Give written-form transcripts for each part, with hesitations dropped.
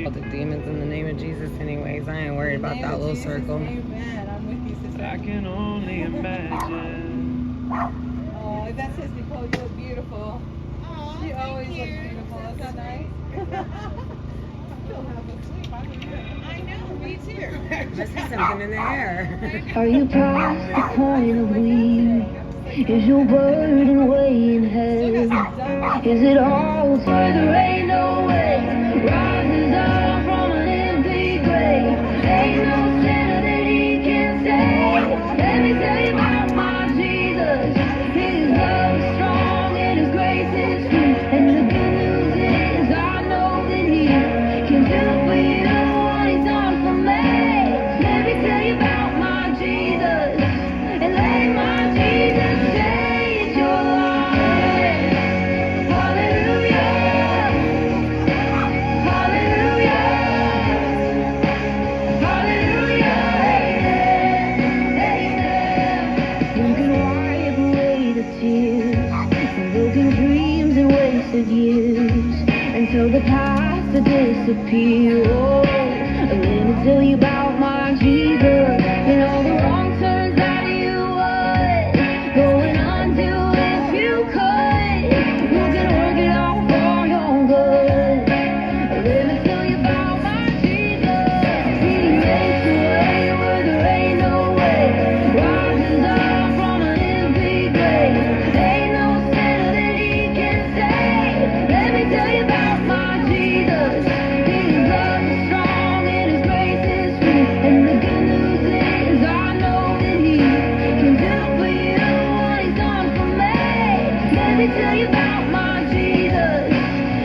The demons in the name of Jesus anyways. I ain't worried about that little circle. Amen. I'm with you, sister. I can only imagine. Oh, that says Nicole, you look beautiful. Oh, She always looks beautiful. Is that nice? I know, me too. Must be something in the air. Are you past the point of weak? Is your burden weighing heavy? Is it all where there ain't no way? Rises up from an empty grave. Ain't no sinner that he can save. Let me tell you about my Jesus. His love is strong and his grace is free. And the good news is I know that he can do for you what he's done for me. Let me tell you about my Jesus. And let my Jesus change your life. Hallelujah. Hallelujah. Hallelujah. Amen. You can wipe away the tears and broken dreams and wasted years until the past to disappear. Oh, let me tell you about my Jesus and all the wrong turns that you would going undo if you could. You can work it out for your good. Let me tell you about my Jesus. He makes a way where there ain't no way. Rises up from an empty grave. Ain't no sinner that he can save. Let me tell you about my Jesus. His love is strong and his grace is free. And the good news is I know that he can do for you what he's done for me. Let me tell you about my Jesus.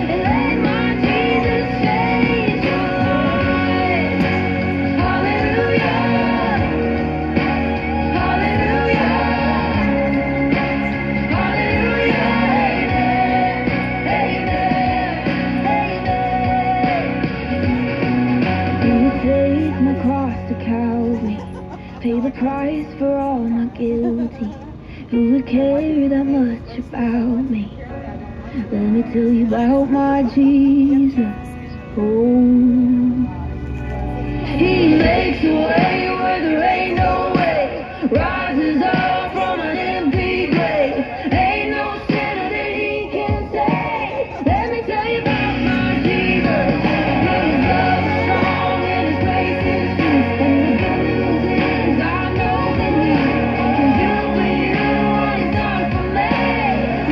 And let my Jesus change your life. Hallelujah. Hallelujah. Hallelujah. Amen. Amen. You would take my cross to Calvary, pay the price for all my guilty. Who would care that much about me? Let me tell you about my Jesus. Oh, he makes a way where there ain't no way. Rises up from an empty grave. Ain't no sinner that he can save. Let me tell you about my Jesus. His love is strong and his grace is true. And the good news is I know that he can do for you what he's done for me.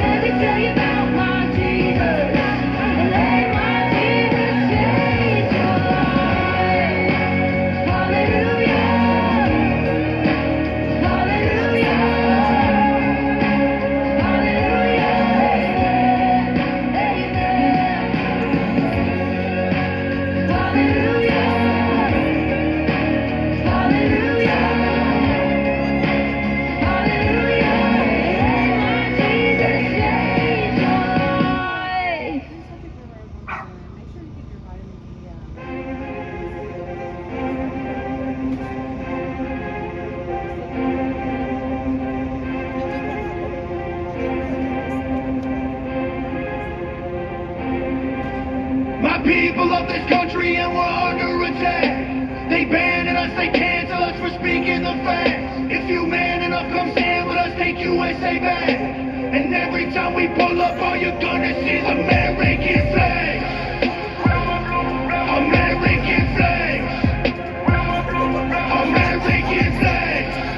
Let me tell you about my Jesus. And let my Jesus change your life. Hallelujah. Hallelujah. Hallelujah. Amen. Hallelujah. Hallelujah. Hallelujah. Let my Jesus change your life. Make sure you get your vitamin D. My people of this country and we're under attack. They banning us, they cancel us for speaking the facts. If you man enough, come stand with us, take USA back. And every time we pull up, all you're gonna see is American flags. American flags. American flags.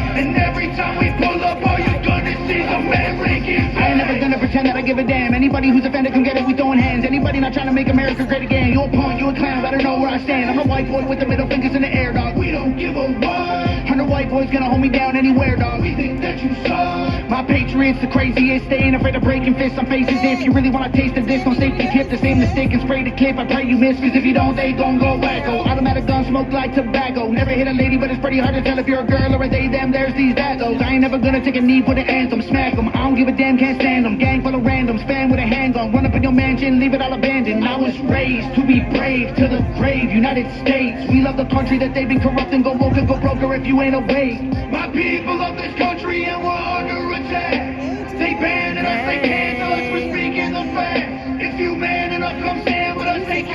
And every time we pull up, all you're gonna see is American flags. I ain't never gonna pretend that I give a damn. Anybody who's offended can get it, we throwing hands. Anybody not trying to make America great again. You a punk, you a clown, better know where I stand. I'm a white boy with the middle fingers in the air, dog. We don't give a what. 100 white boys gonna hold me down anywhere, dog. We think that you suck. My patriots the craziest, they ain't afraid of breaking fists on faces. If you really wanna taste of this, don't safety tip, just aim the stick and spray the clip. I pray you miss, cause if you don't, they gon' go wacko. Automatic gun smoke like tobacco. Never hit a lady, but it's pretty hard to tell if you're a girl or a they, them, there's these, that, those. I ain't never gonna take a knee, put an anthem, smack them. I don't give a damn, can't stand them. Gang full of randoms, fan with a handgun. Run up in your mansion, leave it all abandoned. I was raised to be brave, to the grave, United States. We love the country that they've been corrupting. Go woke and go broker if you ain't awake. My people of this country and we're under attack. They banning us, they cancel us for speaking the facts. If you man enough, come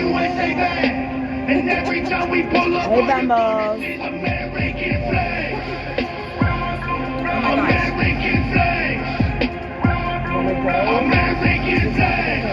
USA band. And every time we pull up, Hey, Bumbles. American flags. Oh my gosh. American flags. When we go, American flags.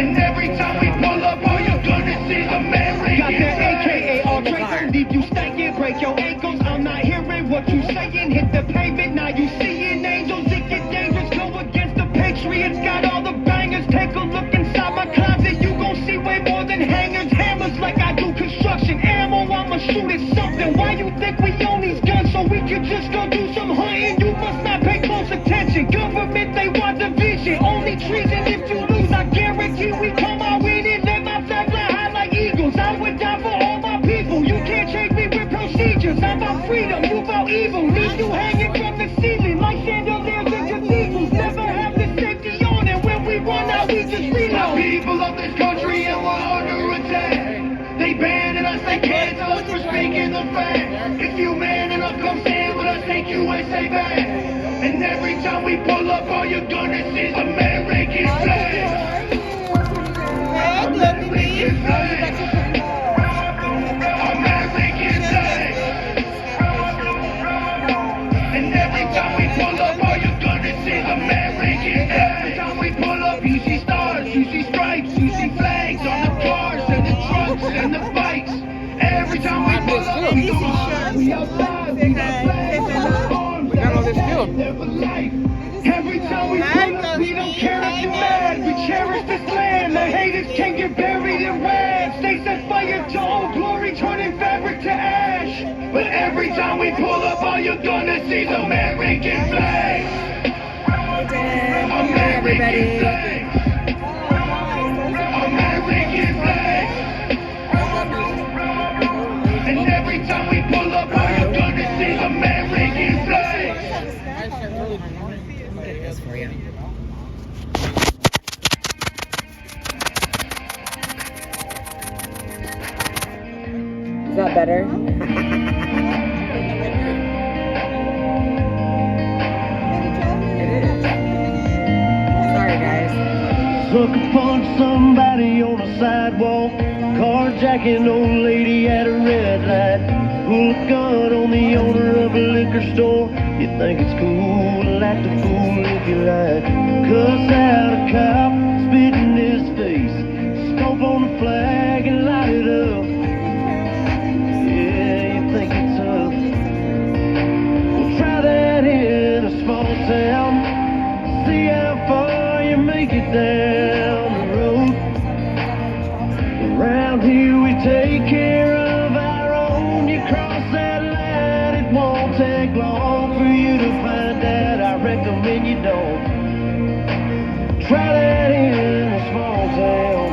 And every time we pull up, all you're gonna see is American Got that flags. AKA all trace, don't leave you stankin', break your ankles. I'm not hearing what you saying. Hit the pavement, now you seeing angels. It get dangerous, go against the Patriots. Got all the bangers. Take a look inside my closet. You gon' see way more than hangers, hammers. Like I do construction ammo. I'ma shoot at something. Why you think we own these guns? So we could just go do some hunting. You must not pay close attention. Government, they want division. Only treason if you lose. I guarantee we come out with it. Let my flag fly high like eagles. I would die for all my people. You can't change me with procedures. I'm about freedom, you about evil. Leave you hanging from the ceiling like chandeliers in cathedrals. Never have the safety on, and when we run out, we just reload. People of this country and we're under attack. They banning us, they cancel us for speaking the fact. If you man enough, come stand with us, take USA back. And every time we pull up, all you're gonna see is American flag. Hey, American flag. American flag. And every time we pull up, all you're gonna see is American flag. Every time we pull up, you see stars, you see stripes, you see flags on the cars and the trucks and the bikes. Every time we pull up, we go hard. We outside, we got flags on the arms. We got all this field. Every time we pull up, we don't care if you're mad. We cherish this land. The haters can't get buried in rags. They set fire to old glory, turning fabric to ash. But every time we pull up, all you're gonna see is American flags. American flags. American flags. And every time we pull up, all you're gonna see is American flags. I'll get this for you. Is that better? Sorry, guys. Sucker punch somebody on a sidewalk. Carjacking old lady at a red light. Pull a gun on the owner of a liquor store. You think it's cool to act a fool if you like. Cuss out a cop, spit in his face. Stomp on the flag and light it up. Yeah, you think it's tough. Well, try that in a small town. See how far you make it down the road. Around here we take care of our own. You cross that line, it won't take long for you to find out. I recommend you don't. Try that in a small town.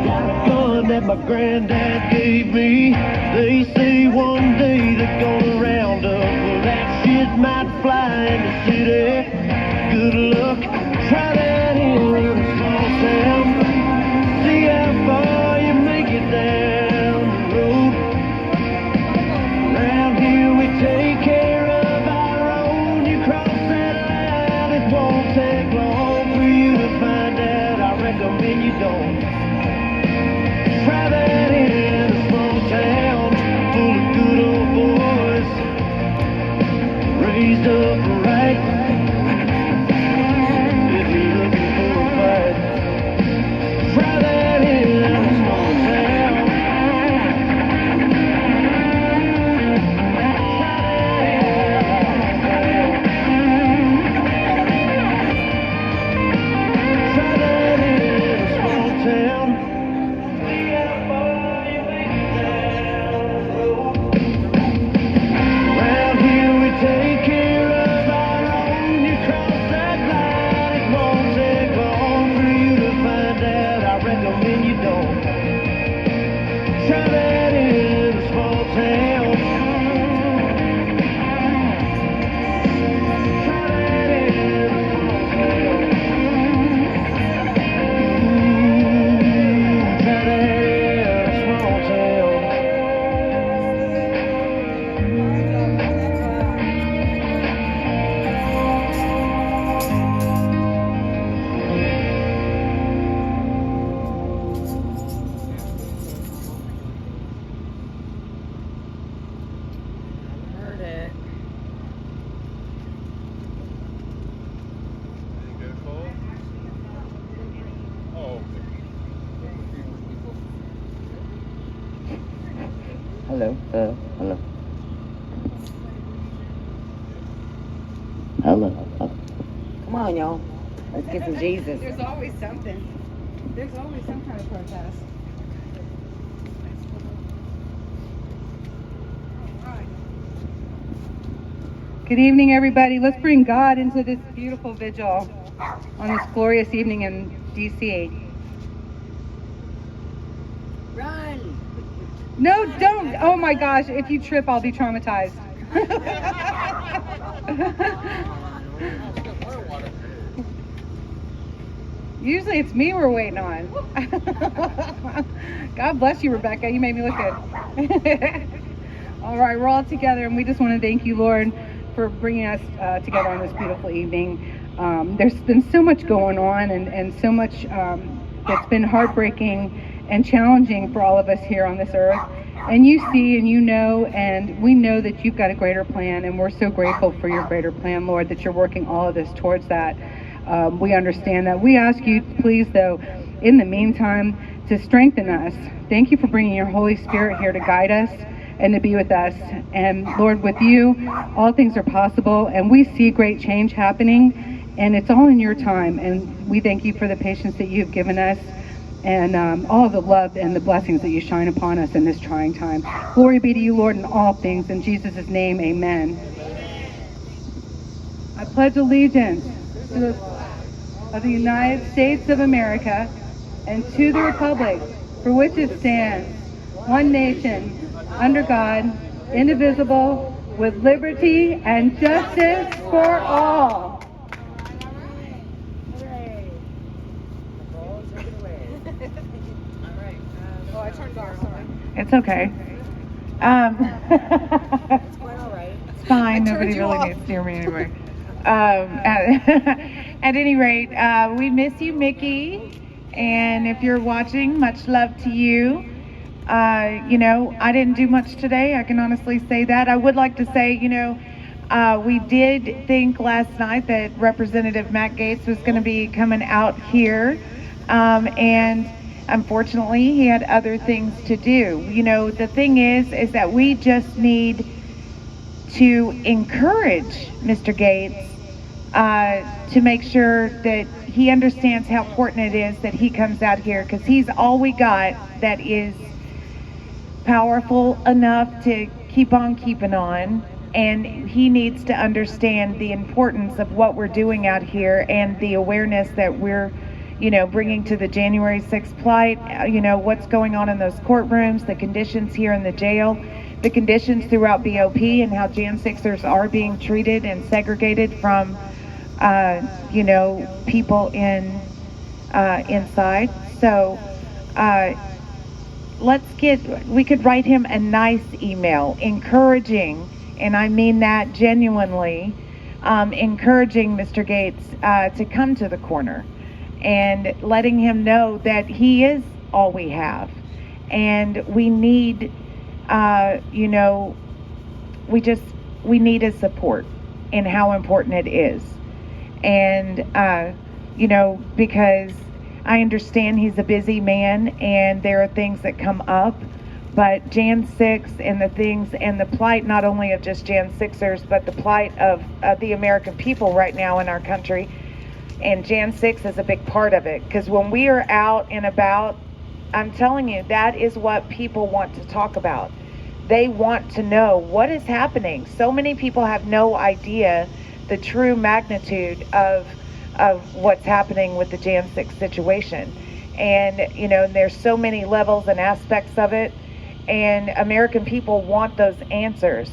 Got a gun that my granddad gave me. They say one day they're gonna round up. Well, that shit might fly in the city. Good luck. Try that in a small town. See how far you make it down the road. Around here we take care of our own. You cross that line, it won't take long for you to find out. I recommend you don't. Try that in a small town full of good old boys, raised up right. If you're looking for a fight, try that in a small town. Try that in a small town. See how far you make it down the road. Around here we take care of Hello. Hello. Hello. Come on, y'all. Let's get some Jesus. There's always something. There's always some kind of protest. Good evening, everybody. Let's bring God into this beautiful vigil on this glorious evening in D.C. Run. No, don't. Oh my gosh, if you trip, I'll be traumatized. Usually it's me we're waiting on. God bless you, Rebecca. You made me look good. All right, we're all together, and we just want to thank you, Lord, for bringing us together on this beautiful evening. There's been so much going on and so much that's been heartbreaking and challenging for all of us here on this earth. And you see and you know, and we know that you've got a greater plan, and we're so grateful for your greater plan, Lord, that you're working all of this towards that. We understand that. We ask you, please, though, in the meantime, to strengthen us. Thank you for bringing your Holy Spirit here to guide us and to be with us. And Lord, with you, all things are possible, and we see great change happening, and it's all in your time. And we thank you for the patience that you've given us, and all of the love and the blessings that you shine upon us in this trying time. Glory be to you, Lord, in all things. In Jesus' name, amen. I pledge allegiance to the flag of the United States of America and to the republic for which it stands, one nation, under God, indivisible, with liberty and justice for all. Oh, I turned off. Sorry. It's okay. It's quite all right. It's fine. I Nobody turned you really off. needs to hear me anyway. At any rate, we miss you, Mickey. And if you're watching, much love to you. I didn't do much today. I can honestly say that. I would like to say, we did think last night that Representative Matt Gaetz was going to be coming out here. And unfortunately, he had other things to do. The thing is that we just need to encourage Mr. Gaetz to make sure that he understands how important it is that he comes out here, because he's all we got that is powerful enough to keep on keeping on, and he needs to understand the importance of what we're doing out here and the awareness that we're bringing to the January 6th plight, what's going on in those courtrooms, the conditions here in the jail, the conditions throughout BOP, and how Jan 6ers are being treated and segregated from people inside. So we could write him a nice email encouraging, and I mean that genuinely, encouraging Mr. Gaetz to come to the corner and letting him know that he is all we have, and we need we need his support and how important it is. And because I understand he's a busy man and there are things that come up, but Jan 6 and the things and the plight not only of just Jan 6ers, but the plight of the American people right now in our country, and Jan 6 is a big part of it, because when we are out and about, I'm telling you, that is what people want to talk about. They want to know what is happening. So many people have no idea the true magnitude of what's happening with the Jan 6 situation. And, there's so many levels and aspects of it, and American people want those answers.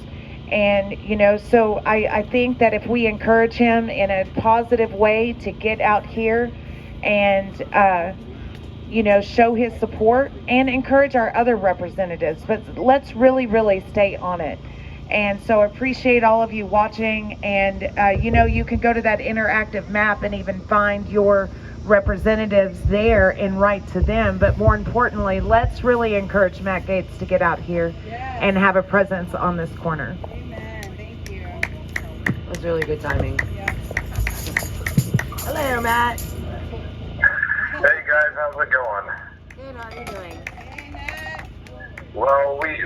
And, so I think that if we encourage him in a positive way to get out here and, show his support and encourage our other representatives, but let's really, really stay on it. And so I appreciate all of you watching, and you can go to that interactive map and even find your representatives there and write to them. But more importantly, let's really encourage Matt Gaetz to get out here and have a presence on this corner. Amen. Thank you. It was really good timing. Yeah. Hello, Matt. Hey guys, how's it going? Good, how are you doing? Hey, Matt. Well, we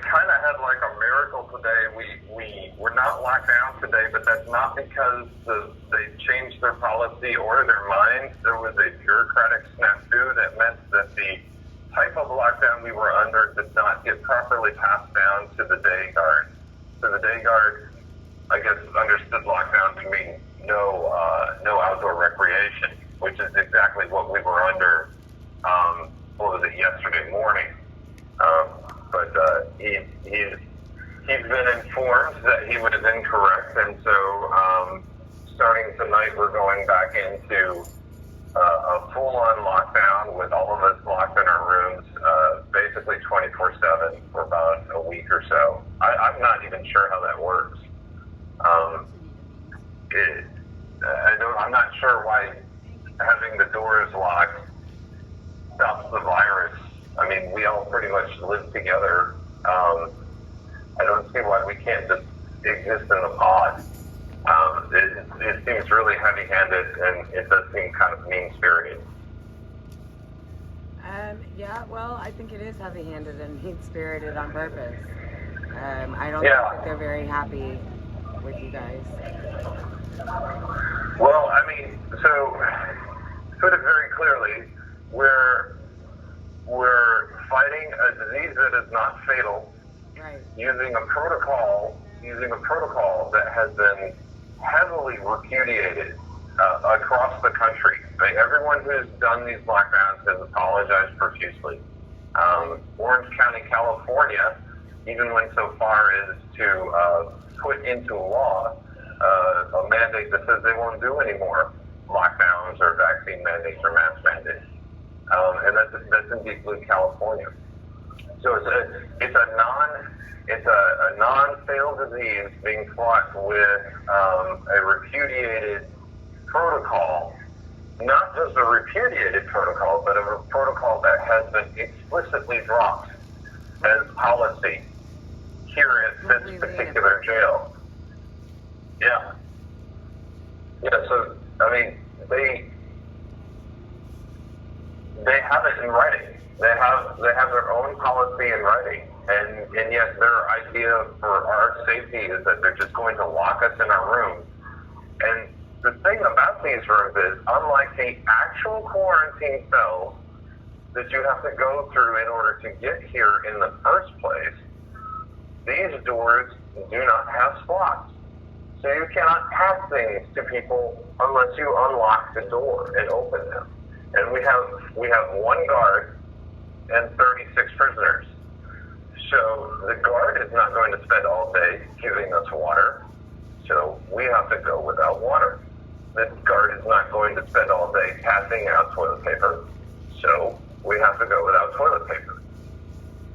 kind of had like a miracle today. We're not locked down today, but that's not because they changed their policy or their mind. There was a bureaucratic snafu that meant that the type of lockdown we were under did not get properly passed down to the day guard. So the day guard, I guess, understood lockdown to mean no outdoor recreation, which is exactly what we were under. What was it, yesterday morning? But he's been informed that he was incorrect, and so starting tonight we're going back into a full-on lockdown with all of us locked in our rooms, basically 24/7 for about a week or so. I'm not even sure how that works. I'm not sure why having the doors locked stops the virus. I mean, we all pretty much live together. I don't see why we can't just exist in the pod. It seems really heavy-handed, and it does seem kind of mean-spirited. Yeah, well, I think it is heavy-handed and mean-spirited on purpose. I don't think that they're very happy with you guys. Well, I mean, so put it very clearly, we're fighting a disease that is not fatal, right, using a protocol that has been heavily repudiated across the country. Like, everyone who's done these lockdowns has apologized profusely. Orange County, California, even went so far as to put into law a mandate that says they won't do any more lockdowns or vaccine mandates or mask mandates. And that's in Deep Blue, California. So it's a non-fatal disease being fought with a repudiated protocol, not just a repudiated protocol, but a protocol that has been explicitly dropped as policy here at this particular jail. Yeah. So I mean, they have it in writing. They have their own policy in writing, and yet their idea for our safety is that they're just going to lock us in our rooms. And the thing about these rooms is, unlike the actual quarantine cells that you have to go through in order to get here in the first place, these doors do not have slots. So you cannot pass things to people unless you unlock the door and open them. And we have one guard and 36 prisoners. So the guard is not going to spend all day giving us water, so we have to go without water. The guard is not going to spend all day passing out toilet paper, so we have to go without toilet paper.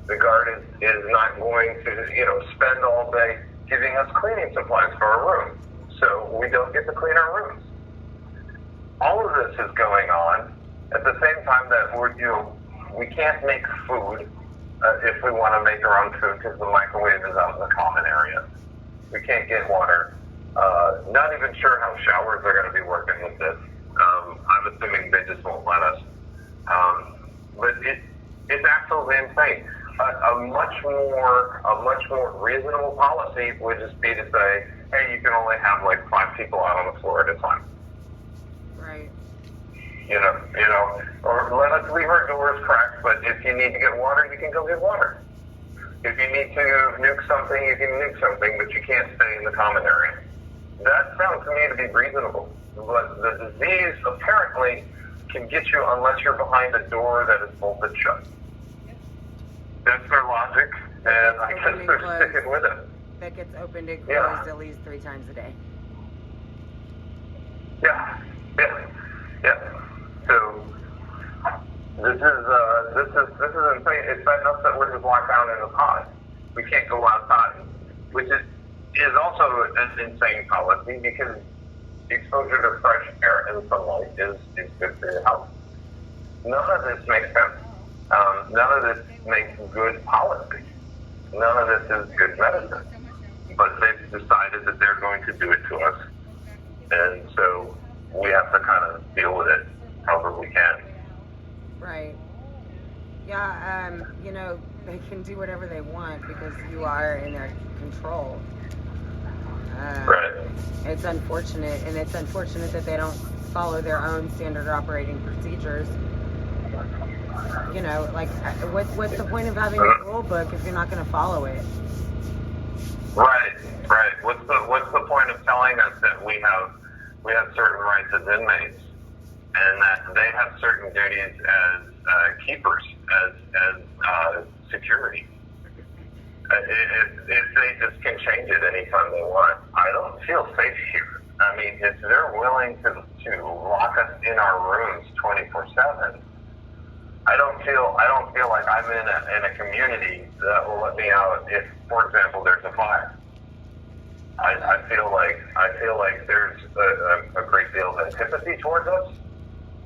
The guard is not going to, spend all day giving us cleaning supplies for our room, so we don't get to clean our rooms. All of this is going on at the same time that we can't make food if we want to make our own food because the microwave is out in the common area. We can't get water. Not even sure how showers are going to be working with this. I'm assuming they just won't let us. But it's absolutely insane. A much more reasonable policy would just be to say, hey, you can only have like 5 people out on the floor at a time. Right. Or let us leave our doors cracked, but if you need to get water, you can go get water. If you need to nuke something, you can nuke something, but you can't stay in the common area. That sounds to me to be reasonable. But the disease apparently can get you unless you're behind a door that is bolted shut. That's their logic, and I guess they're sticking with it. That gets opened and closed at least 3 times a day. Yeah. So this is insane. It's bad enough that we're just locked down in the pod. We can't go outside, which is also an insane policy because exposure to fresh air and sunlight is good for your health. None of this makes sense. None of this makes good policy. None of this is good medicine. But they've decided that they're going to do it to us. And so we have to kind of deal with it however we can. Right. Yeah, you know, they can do whatever they want because you are in their control. Right. It's unfortunate, and it's unfortunate that they don't follow their own standard operating procedures. You know, like, what's the point of having a rule book if you're not going to follow it? Right. What's the point of telling us that we have certain rights as inmates, and that they have certain duties as keepers, as security? If they just can change it anytime they want, I don't feel safe here. I mean, if they're willing to lock us in our rooms 24/7, I don't feel like I'm in a community that will let me out if, for example, there's a fire. I feel like there's a great deal of antipathy towards us,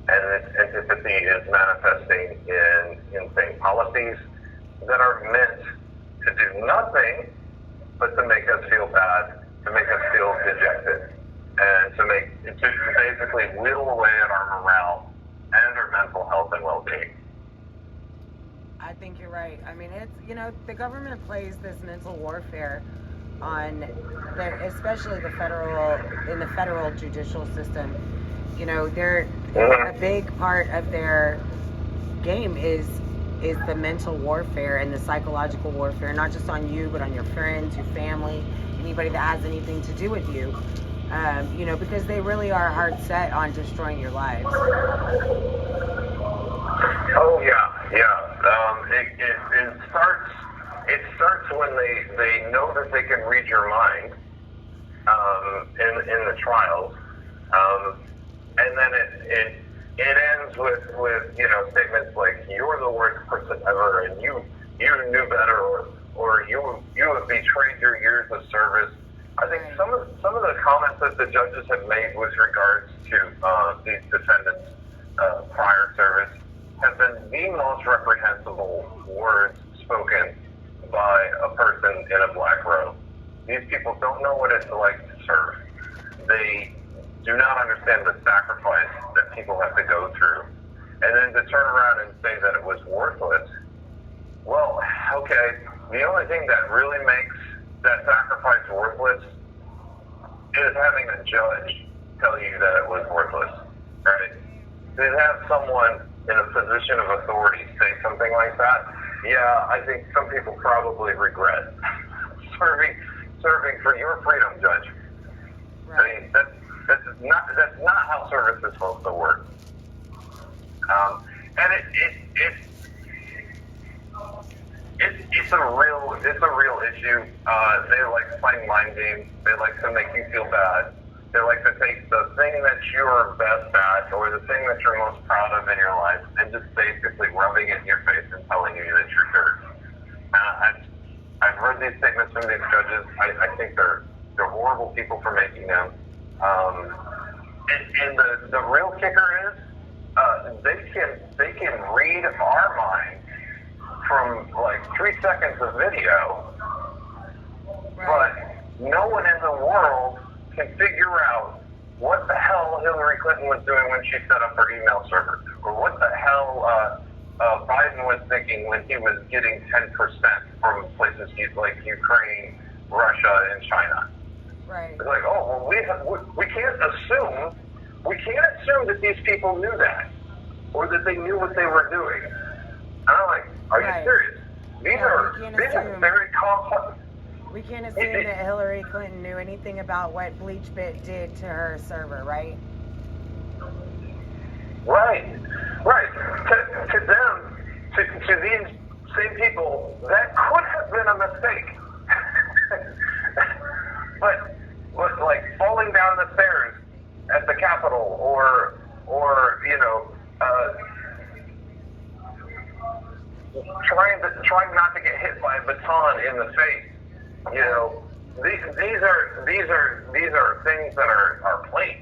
and this antipathy is manifesting in insane policies that are meant to do nothing but to make us feel bad, to make us feel dejected, and to basically whittle away at our morale and our mental health and well-being. I think you're right. I mean, it's, you know, the government plays this mental warfare on especially in the federal judicial system. You know, they're a big part of their game is the mental warfare and the psychological warfare, not just on you, but on your friends, your family, anybody that has anything to do with you. You know, because they really are hard set on destroying your lives. Oh yeah. It starts when they know that they can read your mind in the trials, and then it ends with you know, statements like, you're the worst person ever, and you knew better, or you have betrayed your years of service. I think some of the comments that the judges have made with regards to these defendants' prior service have been the most reprehensible words spoken by a person in a black robe. These people don't know what it's like to serve. They do not understand the sacrifice that people have to go through. And then to turn around and say that it was worthless, well, okay, the only thing that really makes that sacrifice worthless is having a judge tell you that it was worthless, right? To have someone in a position of authority say something like that, yeah, I think some people probably regret serving for your freedom, Judge. Right. I mean, that's not how service is supposed to work. And it's a real issue. They like playing mind games. They like to make you feel bad. They like to take the thing that you're best at, or the thing that you're most proud of in your life, and just basically rubbing it in your face and telling you that you're dirt. I've heard these statements from these judges. I think they're horrible people for making them. And the real kicker is they can read our minds from like 3 seconds of video, but no one in the world can figure out what the hell Hillary Clinton was doing when she set up her email server, or what the hell Biden was thinking when he was getting 10% from places like Ukraine, Russia, and China. Right. It's like, oh, well, we can't assume that these people knew that, or that they knew what they were doing. And I'm like, are you serious? These are very complex. We can't assume that Hillary Clinton knew anything about what BleachBit did to her server, right? Right. To them, to these same people, that could have been a mistake. but like falling down the stairs at the Capitol, or you know, trying not to get hit by a baton in the face. You know, these are things that are plain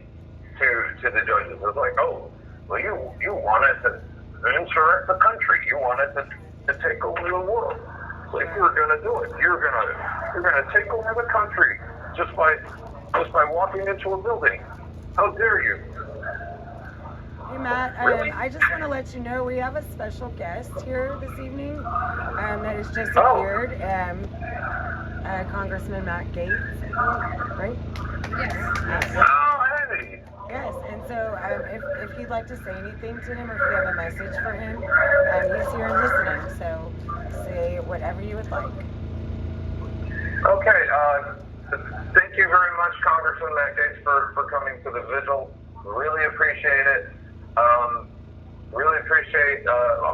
to the judges. It's like, oh, well, you wanted to insurrect the country. You wanted to take over the world. So if you're gonna do it, you're gonna take over the country just by walking into a building. How dare you? Hey Matt, Really? I just want to let you know we have a special guest here this evening that has just Oh. appeared. Congressman Matt Gaetz, right? Oh, hey. Yes, and so if you'd like to say anything to him or if you have a message for him, he's here and listening, so say whatever you would like. Okay, thank you very much, Congressman Matt Gaetz, for coming to the Vigil. Really appreciate it. Really appreciate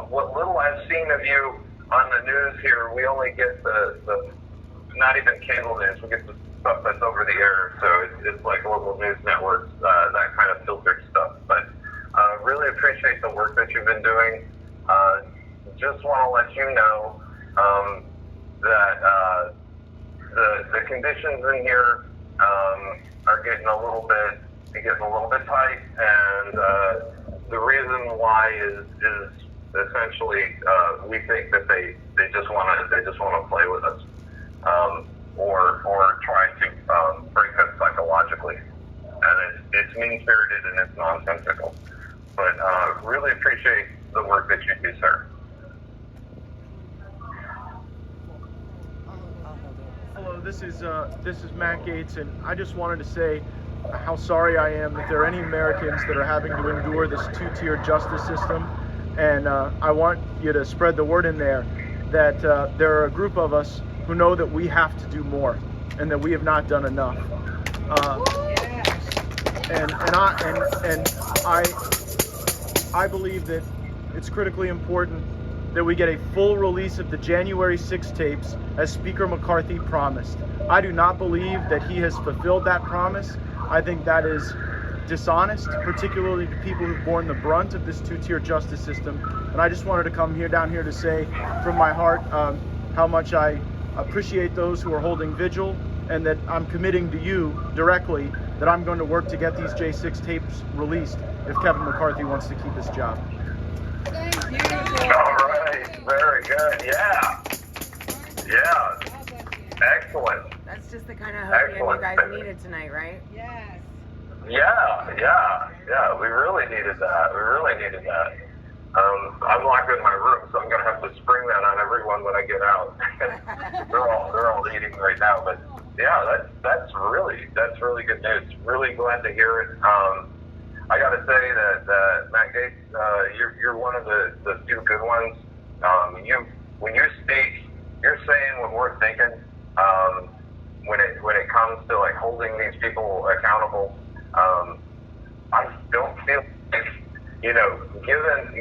what little I've seen of you on the news here. We only get the not even cable news. We get the stuff that's over the air, so it's like local news networks, that kind of filtered stuff. But really appreciate the work that you've been doing. Just want to let you know that the conditions in here are getting a little bit tight, and the reason why is essentially we think that they just want to play with us, or try to break us psychologically, and it's mean-spirited and it's nonsensical. But really appreciate the work that you do, sir. Hello, this is Matt Gaetz, and I just wanted to say how sorry I am that there are any Americans that are having to endure this two-tier justice system, and I want you to spread the word in there that there are a group of us who know that we have to do more and that we have not done enough. And I believe that it's critically important that we get a full release of the January 6 tapes as Speaker McCarthy promised. I do not believe that he has fulfilled that promise. I think that is dishonest, particularly to people who've borne the brunt of this two-tier justice system. And I just wanted to come down here to say from my heart how much I appreciate those who are holding vigil, and that I'm committing to you directly that I'm going to work to get these J6 tapes released if Kevin McCarthy wants to keep his job. All right, very good. Yeah. Excellent. That's just the kind of hope you guys needed tonight, right? Yes. Yeah. We really needed that. I'm locked in my room, so I'm gonna have to spring that on everyone when I get out. they're all eating right now, but yeah, that's really good news. Really glad to hear it. I gotta say that Matt Gaetz, you're one of the few good ones. When you speak, you're saying what we're thinking. When it comes to like holding these people accountable, I don't feel like,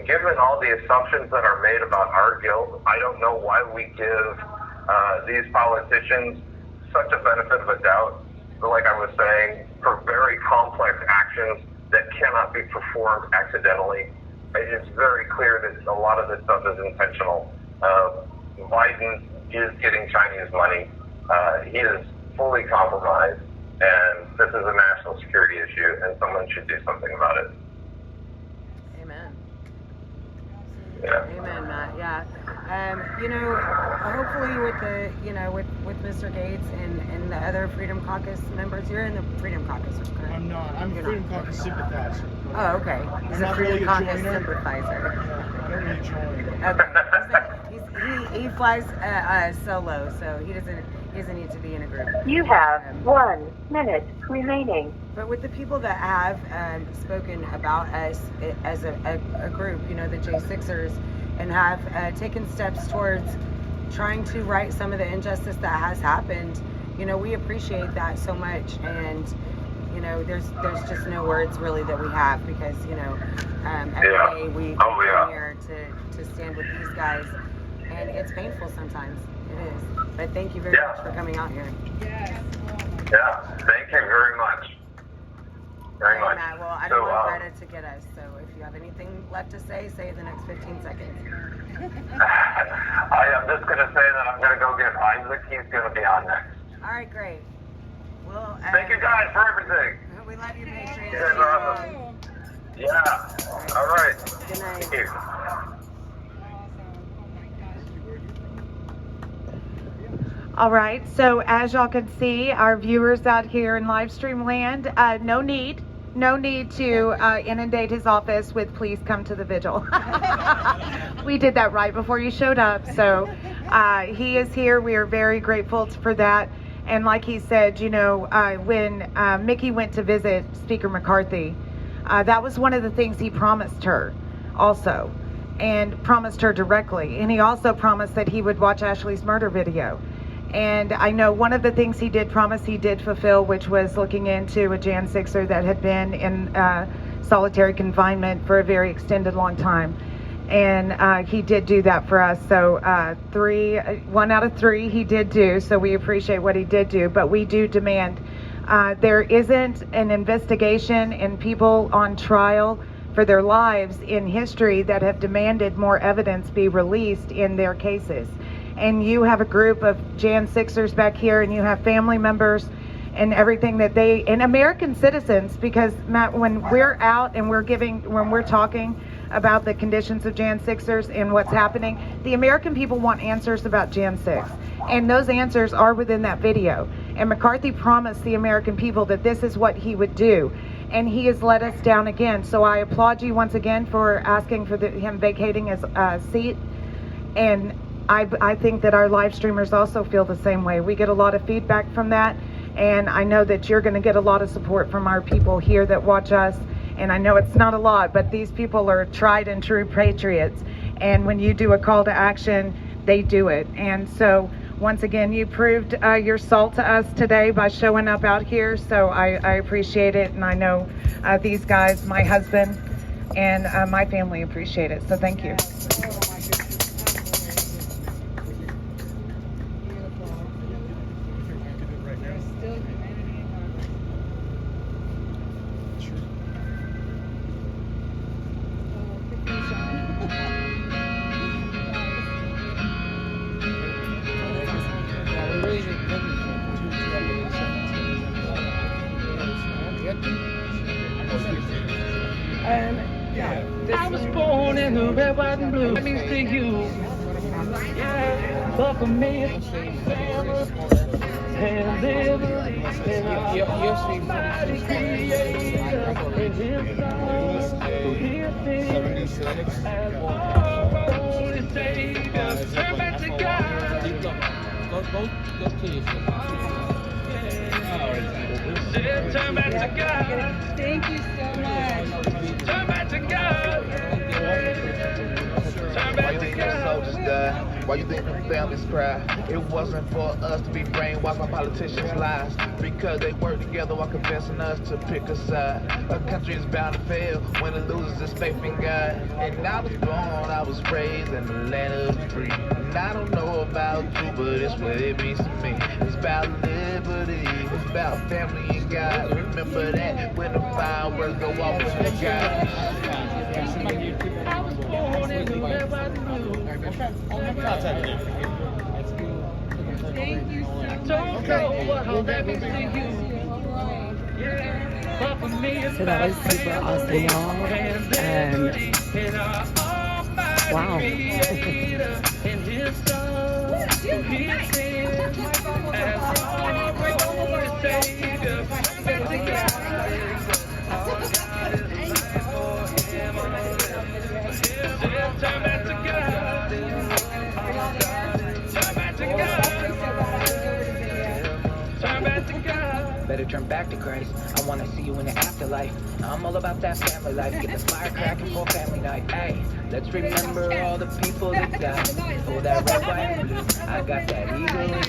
given all the assumptions that are made about our guilt, I don't know why we give these politicians such a benefit of a doubt, like I was saying, for very complex actions that cannot be performed accidentally. It's very clear that a lot of this stuff is intentional. Biden is getting Chinese money. He is fully compromised, and this is a national security issue, and someone should do something about it. Amen. Yeah. Amen, Matt. Yeah. Hopefully with the, with Mr. Gaetz and the other Freedom Caucus members, you're in the Freedom Caucus, correct? I'm not. I'm a Freedom Caucus sympathizer. Oh, okay. He's a Freedom Caucus sympathizer. I don't really join. Okay. He flies solo, so he doesn't need to be in a group. You have 1 minute remaining. But with the people that have spoken about us as a group, the J6ers, and have taken steps towards trying to right some of the injustice that has happened, we appreciate that so much. And there's just no words really that we have, because every day we come here to stand with these guys, and it's painful sometimes. It is. But thank you very much for coming out here. Yes. Yeah, thank you very much. Very much. Matt, well, I don't want Greta to get us, so if you have anything left to say in the next 15 seconds. I am just going to say that I'm going to go get Isaac. He's going to be on next. All right, great. Well, thank you guys for everything. We love you, Patriots. You guys are awesome. Yeah. All right. Good night. Thank you. All right, so as y'all can see, our viewers out here in live stream land, no need no need to inundate his office with please come to the vigil. We did that right before you showed up. So he is here. We are very grateful for that. And like he said, you know, when Mickey went to visit Speaker McCarthy, that was one of the things he promised her also, and promised her directly. And he also promised that he would watch Ashley's murder video. And I know one of the things he did promise he did fulfill, which was looking into a Jan 6er that had been in solitary confinement for a very extended long time. And he did do that for us. So 1 out of 3 he did do. So we appreciate what he did do. But we do demand there isn't an investigation and people on trial for their lives in history that have demanded more evidence be released in their cases. And you have a group of Jan 6ers back here, and you have family members and everything that they, and American citizens, because Matt, when we're out and when we're talking about the conditions of Jan 6ers and what's happening, the American people want answers about Jan 6. And those answers are within that video. And McCarthy promised the American people that this is what he would do. And he has let us down again. So I applaud you once again for asking for him vacating his seat. And I think that our live streamers also feel the same way. We get a lot of feedback from that, and I know that you're going to get a lot of support from our people here that watch us. And I know it's not a lot, but these people are tried and true patriots. And when you do a call to action, they do it. And so once again, you proved your salt to us today by showing up out here. So I appreciate it. And I know these guys, my husband and my family appreciate it. So thank you. I was born in the red, white, and blue. That means to you. Yeah, but for me, it's and liberty. And Almighty Creator in His Son, His things as only Savior. Turn back to God. Go to yourself. Turn back to God. Thank you so much. Turn back to God. Turn back to God. Soldiers die. Why you think them families cry? It wasn't for us to be brainwashed by politicians' lies, because they work together while convincing us to pick a side. A country is bound to fail when it loses its faith in God. And I was born, I was raised in the land of the free. And I don't know about you, but it's what it means to me. It's about liberty, it's about family and God. Remember that when the fireworks go off with the God. I was born in the red, white, and blue. Thank you so much. Don't know what all that means to you. Yeah, but for me it's So that was super awesome, y'all. And wow. And His Son, His sins, as always Savior. Back to God. God is life for Him alone. Turn back to God. Turn back to God. Turn back to God. Better turn back to Christ. I wanna see you in the afterlife. I'm all about that family life. Get the fire cracking for family night. Hey, let's remember all the people that died. Oh, that red, white, and blue. I got that eagle and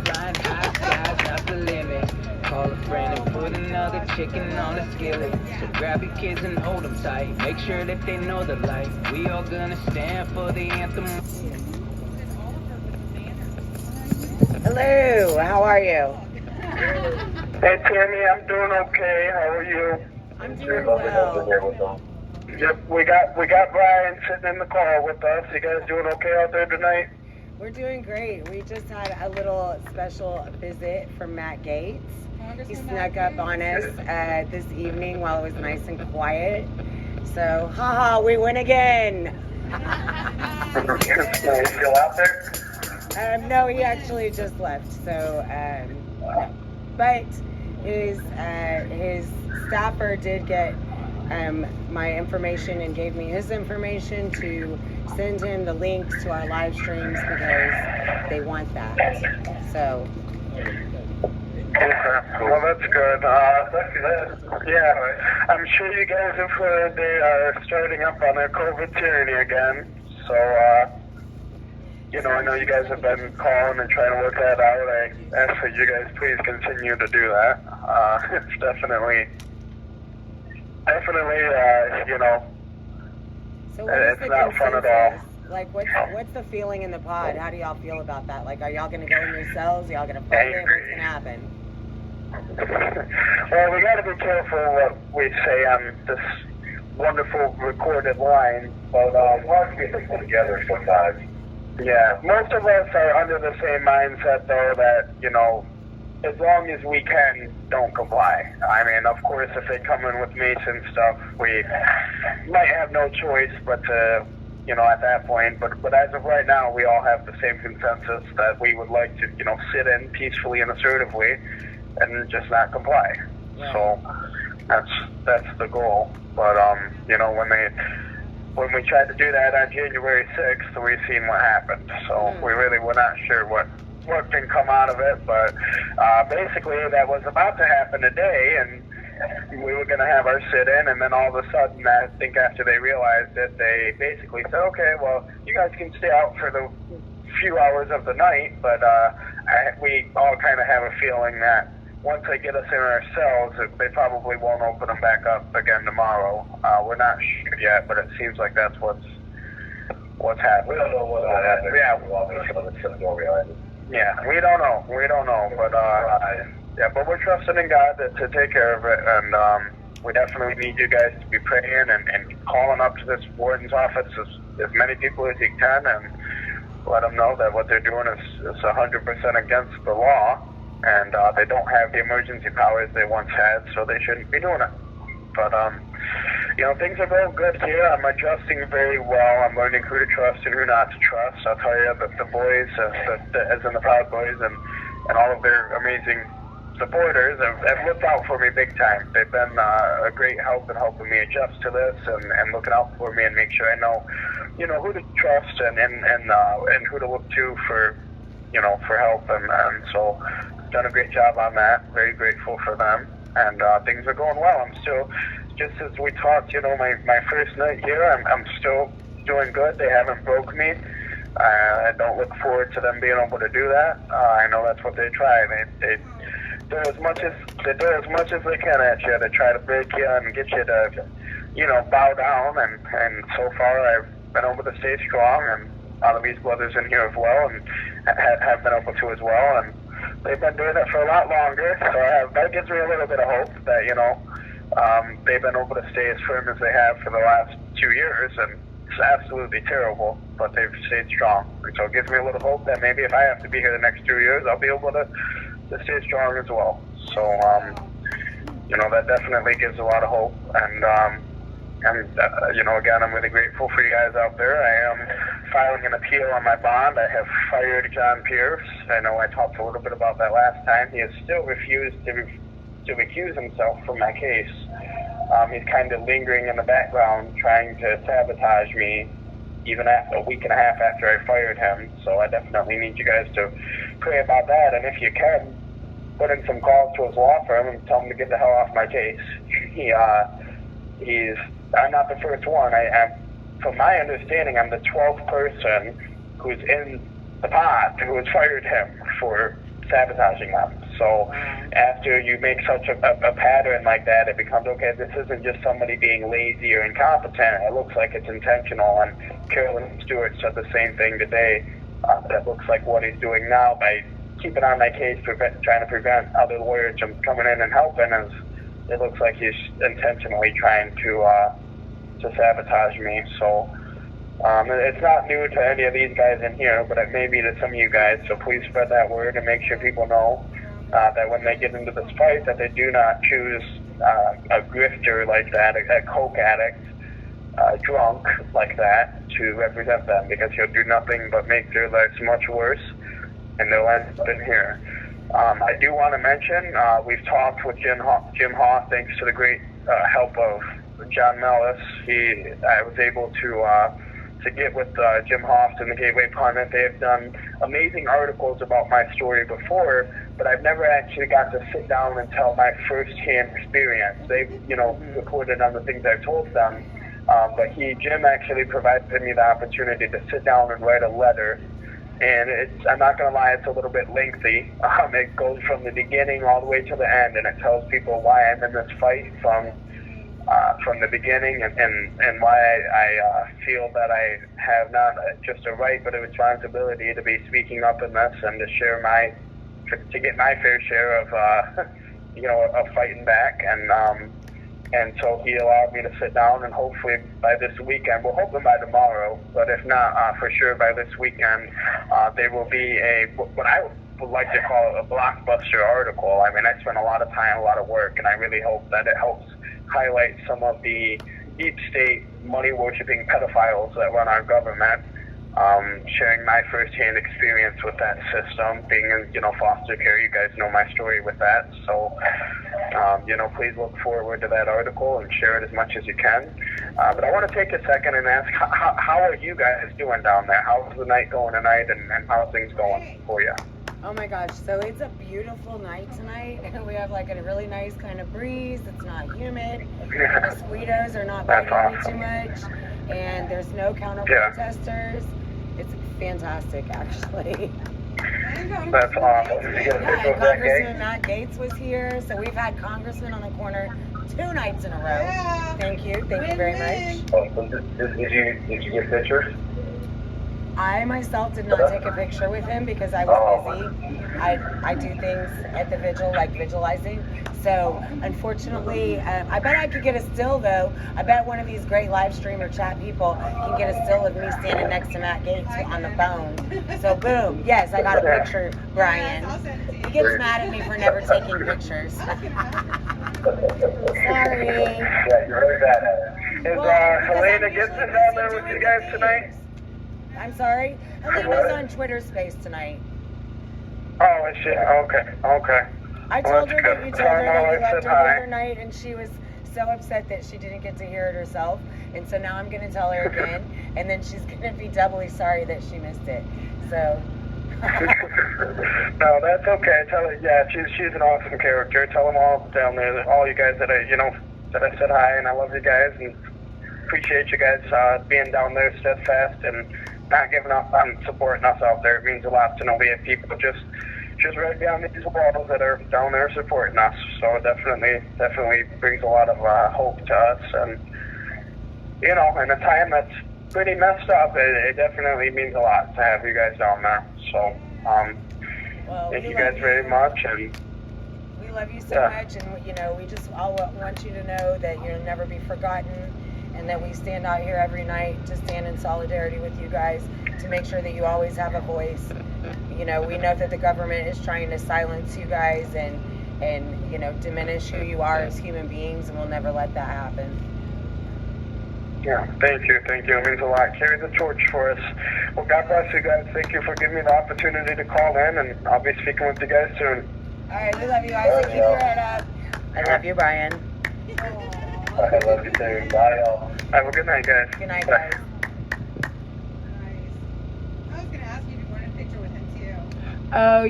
flying high skies, not the limit. Call a friend and put another chicken on the skillet. So grab your kids and hold them tight. Make sure that they know the light. We all gonna stand for the anthem. Hello, how are you? Hey Tammy, I'm doing okay. How are you? I'm doing well. Yep, we got Brian sitting in the car with us. You guys doing okay out there tonight? We're doing great. We just had a little special visit from Matt Gaetz. He snuck up on us this evening while it was nice and quiet. So, haha, we win again. Is he still out there? No, he actually just left. So, but his staffer did get my information and gave me his information to send him the links to our live streams because they want that. So. Well, that's good. Yeah, I'm sure you guys have heard they are starting up on their COVID tyranny again. So, I know you guys have been calling and trying to work that out. I ask that you guys please continue to do that. It's definitely, So it's not fun at all. Like, what's the feeling in the pod? How do y'all feel about that? Like, are y'all going to go in your cells? Y'all going to fight it? What's going to happen? Well, we got to be careful what we say on this wonderful recorded line, but once we put together sometimes. Yeah, most of us are under the same mindset, though, that, as long as we can, don't comply. I mean, of course, if they come in with mace and stuff, we might have no choice but to, at that point. But as of right now, we all have the same consensus that we would like to, sit in peacefully and assertively and just not comply. Yeah. So that's the goal. But, when we tried to do that on January 6th, we've seen what happened. So we really were not sure what can come out of it, but basically that was about to happen today, and we were going to have our sit-in, and then all of a sudden, I think after they realized it, they basically said, okay, well, you guys can stay out for the few hours of the night, but we all kind of have a feeling that once they get us in our cells, they probably won't open them back up again tomorrow. We're not sure yet, but it seems like that's what's happening. We don't know what's going to happen. Yeah, we don't know, but we're trusting in God to take care of it, and we definitely need you guys to be praying and calling up to this warden's office as many people as you can, and let them know that what they're doing is 100% against the law, and they don't have the emergency powers they once had, so they shouldn't be doing it. But, things are going good here. I'm adjusting very well. I'm learning who to trust and who not to trust. I'll tell you that the boys, as in the Proud Boys, and all of their amazing supporters have looked out for me big time. They've been a great help in helping me adjust to this and looking out for me and make sure I know, who to trust and who to look to for help. And so done a great job on that. Very grateful for them. And things are going well. I'm still, just as we talked, my first night here, I'm still doing good. They haven't broke me. I don't look forward to them being able to do that. I know that's what they try. They do as much as they can at you to try to break you and get you to, bow down. And so far, I've been able to stay strong, and a lot of these brothers in here as well, and have been able to as well. And they've been doing it for a lot longer, so that gives me a little bit of hope that, they've been able to stay as firm as they have for the last 2 years, and it's absolutely terrible, but they've stayed strong. And so it gives me a little hope that maybe if I have to be here the next 2 years, I'll be able to stay strong as well. So, that definitely gives a lot of hope, and again, I'm really grateful for you guys out there. I am filing an appeal on my bond. I have fired John Pierce. I know I talked a little bit about that last time. He has still refused to recuse himself from my case. He's kind of lingering in the background, trying to sabotage me, even after a week and a half after I fired him. So I definitely need you guys to pray about that. And if you can, put in some calls to his law firm and tell him to get the hell off my case. I'm not the first one. From my understanding, I'm the 12th person who's in the pod who has fired him for sabotaging them. So after you make such a pattern like that, it becomes, okay, this isn't just somebody being lazy or incompetent. It looks like it's intentional. And Carolyn Stewart said the same thing today. That looks like what he's doing now by keeping on my case, trying to prevent other lawyers from coming in and helping. It looks like he's intentionally trying to sabotage me. So it's not new to any of these guys in here, but it may be to some of you guys. So please spread that word and make sure people know that when they get into this fight, that they do not choose a grifter like that, a coke addict, drunk like that to represent them, because he'll do nothing but make their lives much worse, and they'll end up in here. I do want to mention, we've talked with Jim Haw, thanks to the great help of John Mellis. I was able to get with Jim Hoft and the Gateway Pundit. They have done amazing articles about my story before, but I've never actually got to sit down and tell my first-hand experience. They've, reported on the things I've told them, but Jim actually provided me the opportunity to sit down and write a letter. And I'm not going to lie, it's a little bit lengthy. It goes from the beginning all the way to the end, and it tells people why I'm in this fight from the beginning and why I feel that I have not just a right but a responsibility to be speaking up in this and to get my fair share of of fighting back. And so he allowed me to sit down, and hopefully by this weekend, we're hoping by tomorrow, but if not, for sure by this weekend, there will be what I would like to call a blockbuster article. I mean, I spent a lot of time, a lot of work, and I really hope that it helps highlight some of the deep state money-worshipping pedophiles that run our government, sharing my first-hand experience with that system, being in, foster care. You guys know my story with that, so please look forward to that article and share it as much as you can. But I want to take a second and ask, how are you guys doing down there? How's the night going tonight, and how are things going for you? Oh my gosh, so it's a beautiful night tonight. We have like a really nice kind of breeze. It's not humid. The mosquitoes are not biting me too much. And there's no counter protesters. It's fantastic, actually. That's awesome. Yeah, Congressman Matt Gaetz was here. So we've had congressmen on the corner 2 nights in a row. Yeah. Thank you very much. Did you get pictures? I myself did not take a picture with him because I was busy. I do things at the Vigil, like vigilizing. So unfortunately, I bet I could get a still though. I bet one of these great live streamer chat people can get a still of me standing next to Matt Gaetz on the phone. So boom, yes, I got a picture, Brian. He gets mad at me for never taking pictures. Sorry. Yeah, you're really bad at it. Is Helena Gibson down there with you guys tonight? I'm sorry? Helena's on Twitter Space tonight. Oh, is she? Okay. I told her that you told her that you left her the other night, and she was so upset that she didn't get to hear it herself. And so now I'm going to tell her again, and then she's going to be doubly sorry that she missed it. So. No, that's okay. Tell her, yeah, she's an awesome character. Tell them all down there, all you guys that I said hi, and I love you guys, and appreciate you guys being down there steadfast and not giving up on supporting us out there. It means a lot to know we have people just right beyond these walls that are down there supporting us. So it definitely brings a lot of hope to us. And in a time that's pretty messed up, it definitely means a lot to have you guys down there. So thank you guys very much. And we love you so much, and we just all want you to know that you'll never be forgotten, and that we stand out here every night to stand in solidarity with you guys to make sure that you always have a voice. We know that the government is trying to silence you guys and diminish who you are as human beings, and we'll never let that happen. Yeah, thank you. It means a lot. Carry the torch for us. Well, God bless you guys. Thank you for giving me the opportunity to call in, and I'll be speaking with you guys soon. All right, we love you guys. Keep your head up. I love you, Brian. I love you too. Bye, all. Have a good night, guys. Good night, guys. I was going to ask you if you wanted a picture with him too. Oh,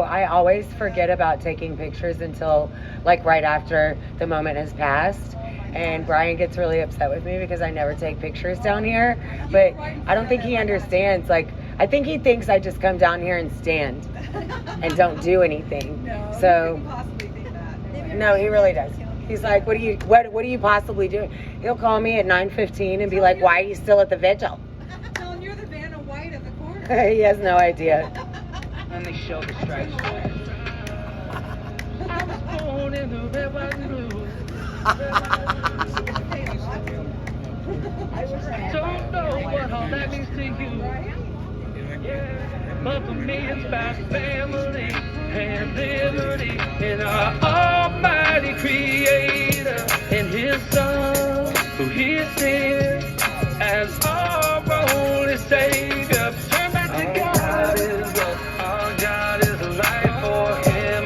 I always forget about taking pictures until right after the moment has passed. And Brian gets really upset with me because I never take pictures down here. But I don't think he understands. I think he thinks I just come down here and stand and don't do anything. No, so he couldn't possibly think that. No, he really does. He's like, what are you possibly doing? He'll call me at 9:15 and be like, why are you still at the Vigil? Tell him you're the Vanna White of the corner. He has no idea. And they show the stripes. I was born in the red, white, and blue. Don't know what all that means to you. Yeah. But for me it's about family and liberty and our almighty creator and his son who he sent as our only savior. Turn back to God is what our God is life for him.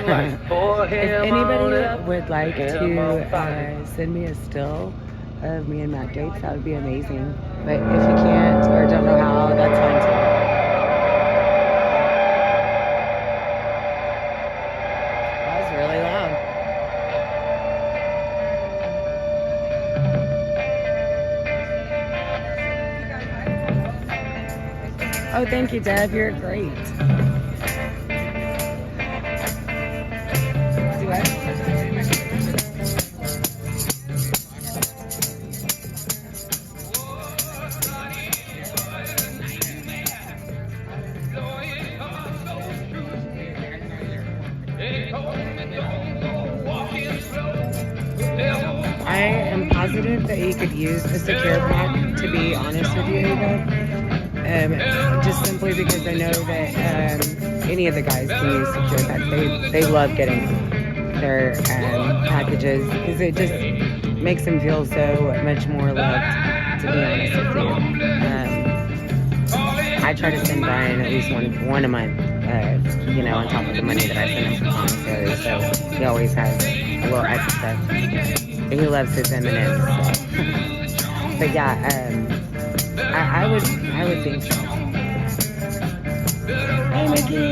If anybody would like to send me a still of me and Matt Gaetz, that would be amazing. But if you can't or don't know how, that's fine too. That was really loud. Oh, thank you, Deb. You're great. Do I? I am positive that you could use a secure pack, to be honest with you, Ava. Just simply because I know that any of the guys can use secure packs. They love getting their packages because it just makes them feel so much more loved, to be honest with you. I try to send Brian at least one a month, on top of the money that I send him for commissary, so he always has a little extra. And he loves his M&Ms. So. But yeah, I would think so. Hey, Mickey.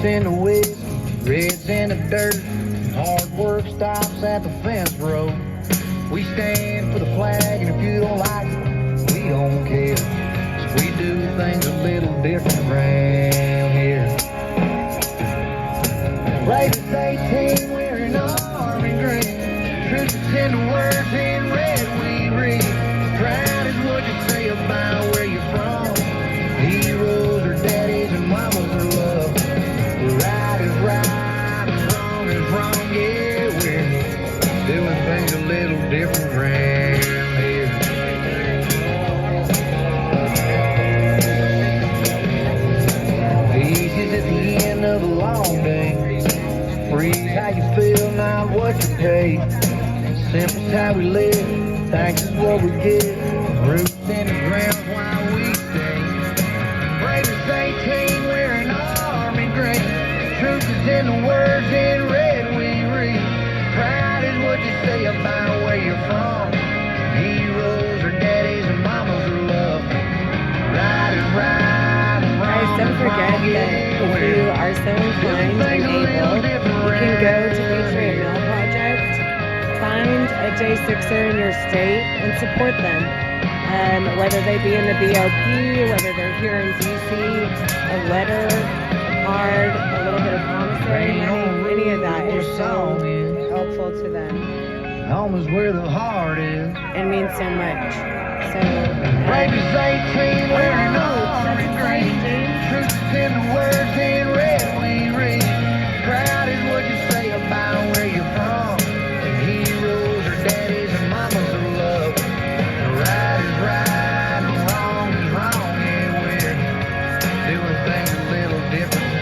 in the woods, reds in the dirt. Hard work stops at the fence road. We stand for the flag, and if you don't like it, we don't care. 'Cause we do things a little different around here. Raven's 18, wearing army green. Truth is in the words in red we read. Pride is what you say about where you're from. Heroes are daddies and mamas are love. Right is right and wrong is wrong. Yeah, we're doing things a little different around here. Peace is at the end of a long day. Freeze how you feel, not what you pay. Simple's how we live, thanks is what we get. Roots in the ground while we stay. Raven's 18, wearing army gray. Truth is in the words in red we read. Pride is what you say about where you're from. Heroes are daddies and mamas are love. Right is right and wrong don't forget that if you are so inclined and able, you can go to Patriot Mail Project, find a J6er in your state, and support them. Whether they be in the BOP, whether they're here in DC, a letter, a card, a little bit of promissory money, any of that is so helpful to them. Home is where the heart is. It means so much. So, Break is 18, wearing on the green. Truth is in the words in red we read. Proud is what you say about where you're from. And heroes are daddies and mamas are love. And right is right and wrong is wrong. Yeah, we're doing things a little different.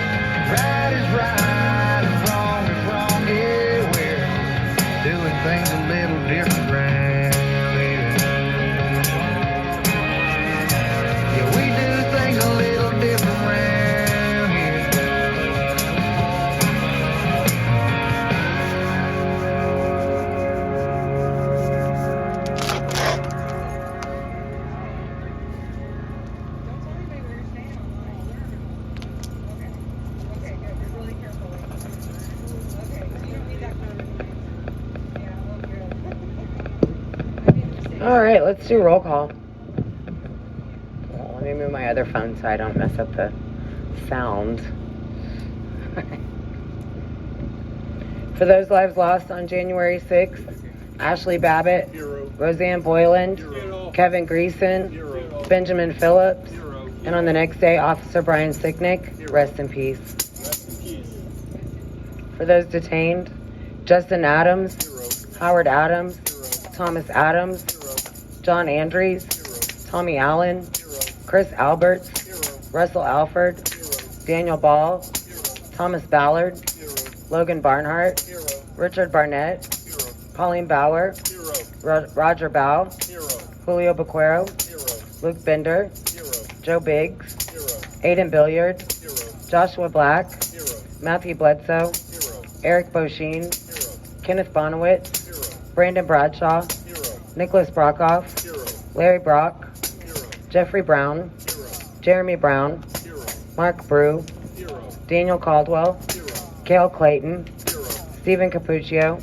Right is right and wrong is wrong. Yeah, we're doing things a little different round here. Yeah, we do things a little different round here. Don't tell anybody where you're staying online. Okay, good. You're really careful. Okay, so you don't need that kind of information. Yeah, well, good. I'd be interested. All right, let's do roll call. Well, let me move my other phone so I don't mess up the sound. For those lives lost on January 6th, Ashley Babbitt, Roseanne Boyland, Kevin Greason, Benjamin Phillips, and on the next day, Officer Brian Sicknick, rest in peace. For those detained, Justin Adams, Howard Adams, Thomas Adams, John Andrews, Tommy Allen, Chris Alberts, Russell Alford, Daniel Ball, Thomas Ballard, Logan Barnhart, Richard Barnett, Pauline Bauer, Roger Bow, Julio Bequero, Luke Bender, Joe Biggs, Aiden Billiard, Joshua Black, Matthew Bledsoe, Eric Bosheen, Kenneth Bonowitz, Brandon Bradshaw, Nicholas Brockhoff, Larry Brock, Jeffrey Brown, Jeremy Brown, Mark Brew, Daniel Caldwell, Cale Clayton, Stephen Capuccio,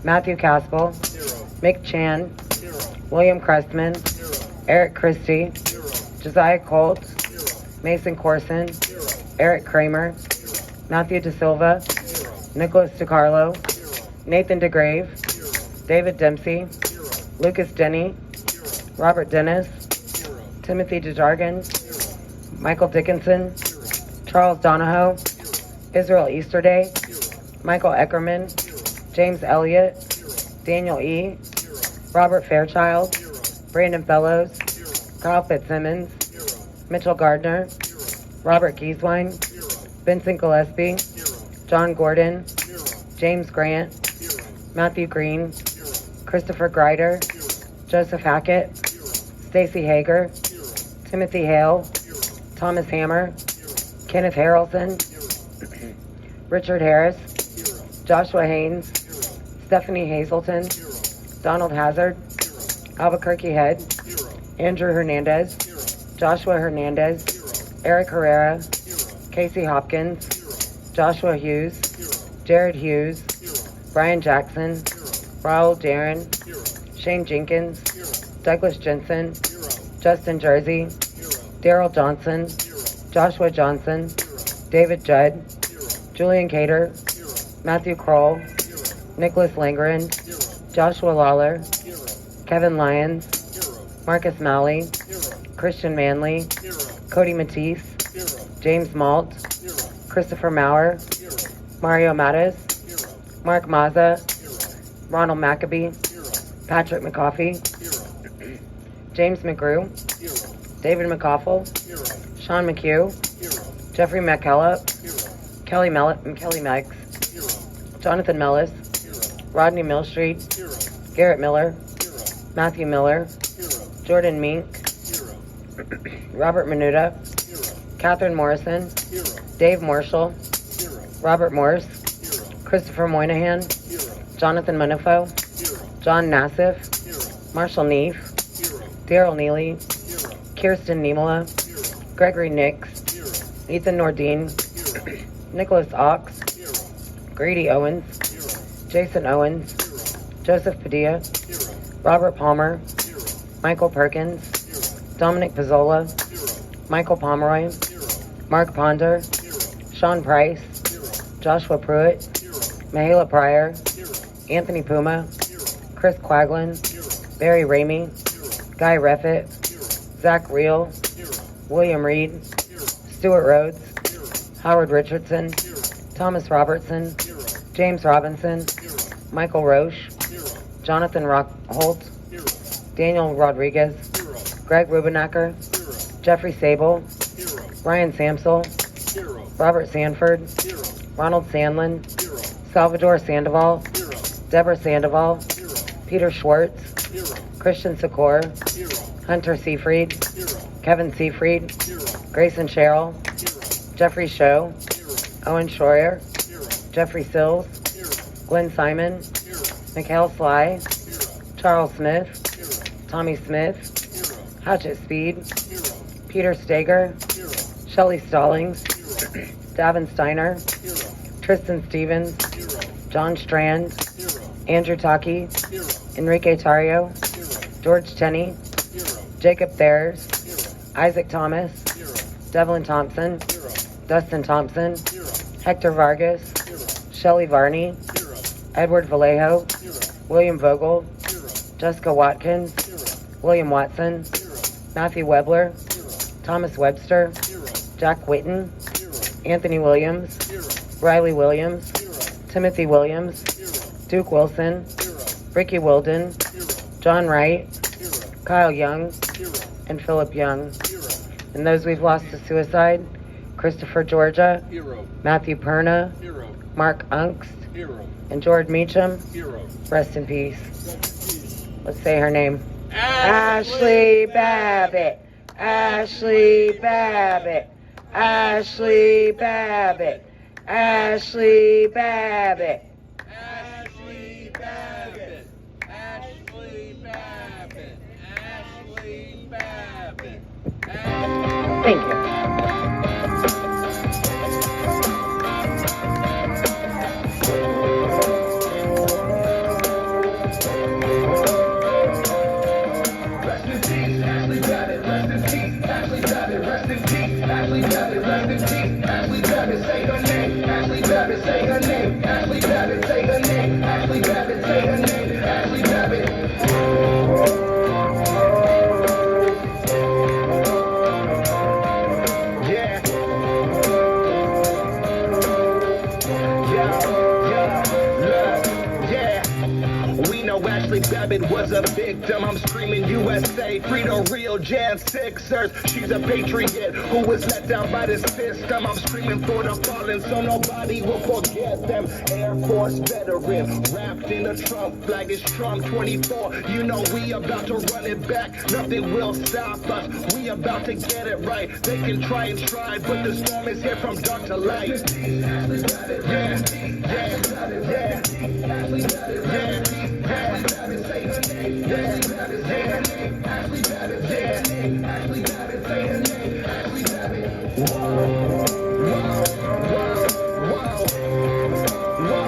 Matthew Caspel, Mick Chan, William Crestman, Eric Christie, Josiah Colt, Mason Corson, Eric Kramer, Matthew De Silva, Nicholas DiCarlo, Nathan DeGrave, David Dempsey, Lucas Denny, Robert Dennis, Timothy DeJargan, Michael Dickinson, Charles Donahoe, Israel Easterday, Michael Eckerman, James Elliott, Daniel E., Robert Fairchild, Brandon Fellows, Kyle Fitzsimmons, Mitchell Gardner, Robert Gieswein, Vincent Gillespie, John Gordon, James Grant, Matthew Green, Christopher Greider, Joseph Hackett, Stacy Hager, Timothy Hale, Thomas Hammer, Kenneth Harrelson, Richard Harris, Joshua Haynes, Stephanie Hazelton, Donald Hazard, Albuquerque Head, Andrew Hernandez, Joshua Hernandez, Eric Herrera, Casey Hopkins, Joshua Hughes, Jared Hughes, Brian Jackson, Raul Darren, Shane Jenkins, Douglas Jensen, Justin Jersey, Daryl Johnson, Joshua Johnson, David Judd, Julian Cater, Matthew Kroll, Nicholas Langren, Joshua Lawler, Kevin Lyons, Marcus Malley, Christian Manley, Cody Matisse, James Malt, Christopher Maurer, Mario Mattis, Mark Mazza, Ronald Maccabee, Patrick McCoffey, James McGrew, David McCoffel, Sean McHugh, Jeffrey McKellop, Kelly Meggs, Jonathan Mellis, Rodney Millstreet, Garrett Miller, Matthew Miller, Jordan Mink, Robert Menuda, Catherine Morrison, Dave Marshall, Robert Morse, Christopher Moynihan, Jonathan Munifo, John Nassif, Marshall Neef, Daryl Neely, Kirsten Niemela, Gregory Nix, Ethan Nordine, Nicholas Ox, Grady Owens, Jason Owens, Joseph Padilla, Robert Palmer, Michael Perkins, Dominic Pizzola, Michael Pomeroy, Mark Ponder, Sean Price, Joshua Pruitt, Mahala Pryor, Anthony Puma, Chris Quaglin, Barry Ramey, Guy Reffitt, Zach Reel, William Reed, Stuart Rhodes, Howard Richardson, Thomas Robertson, James Robinson, Michael Roche, Jonathan Holt, Daniel Rodriguez, Greg Rubenacker, Jeffrey Sable, Ryan Samsel, Robert Sanford, Ronald Sandlin, Salvador Sandoval, Deborah Sandoval, Peter Schwartz, Christian Secor, Hunter Seafried, Kevin Seafried, Grayson Sherrill, Jeffrey Show, Owen Schroyer, Jeffrey Sills, Glenn Simon, Mikhail Sly, Charles Smith, Tommy Smith, Hatchet Speed, Peter Stager, Shelley Stallings, Davin Steiner, Tristan Stevens, John Strand, Andrew Taki, Enrique Tario, George Tenney, Jacob Thayers, Isaac Thomas, Devlin Thompson, Dustin Thompson, Hector Vargas, Shelley Varney, Edward Vallejo, William Vogel, Jessica Watkins, William Watson, Matthew Webler, Thomas Webster, Jack Whitten, Anthony Williams, Riley Williams, Timothy Williams, Duke Wilson, Ricky Wilden, John Wright, Kyle Young, and Philip Young. And those we've lost to suicide: Christopher Georgia, Matthew Perna, Mark Unkst, and George Meacham. Rest in peace. Let's say her name. Ashley Babbitt. Ashley Babbitt. Ashley Babbitt. Ashley Babbitt. Ashley Babbitt. Ashley Babbitt. Ashley Babbitt. Thank you. Rest in peace, Ashley Babbitt. Rest in peace, Ashley Babbitt. Rest in peace, Ashley Babbitt. Rest in peace, Ashley Babbitt. Say her name. Ashley Babbitt. Say her name. Ashley Babbitt. Say her name. Ashley Babbitt. Say her name. Ashley Babbitt. Ashley Babbitt was a victim. I'm screaming USA, free the real Jan Sixers. She's a patriot who was let down by the system. I'm screaming for the fallen so nobody will forget them. Air Force veteran, wrapped in a Trump flag. It's Trump 24. You know we about to run it back. Nothing will stop us. We about to get it right. They can try and try, but the storm is here from dark to light. Yeah, yeah, yeah, yeah. Say her name, Ashley Babbitt, say her name, Ashley Babbitt, say her name, Ashley Babbitt, say her name, Ashley Babbitt. Whoa, whoa, whoa, whoa,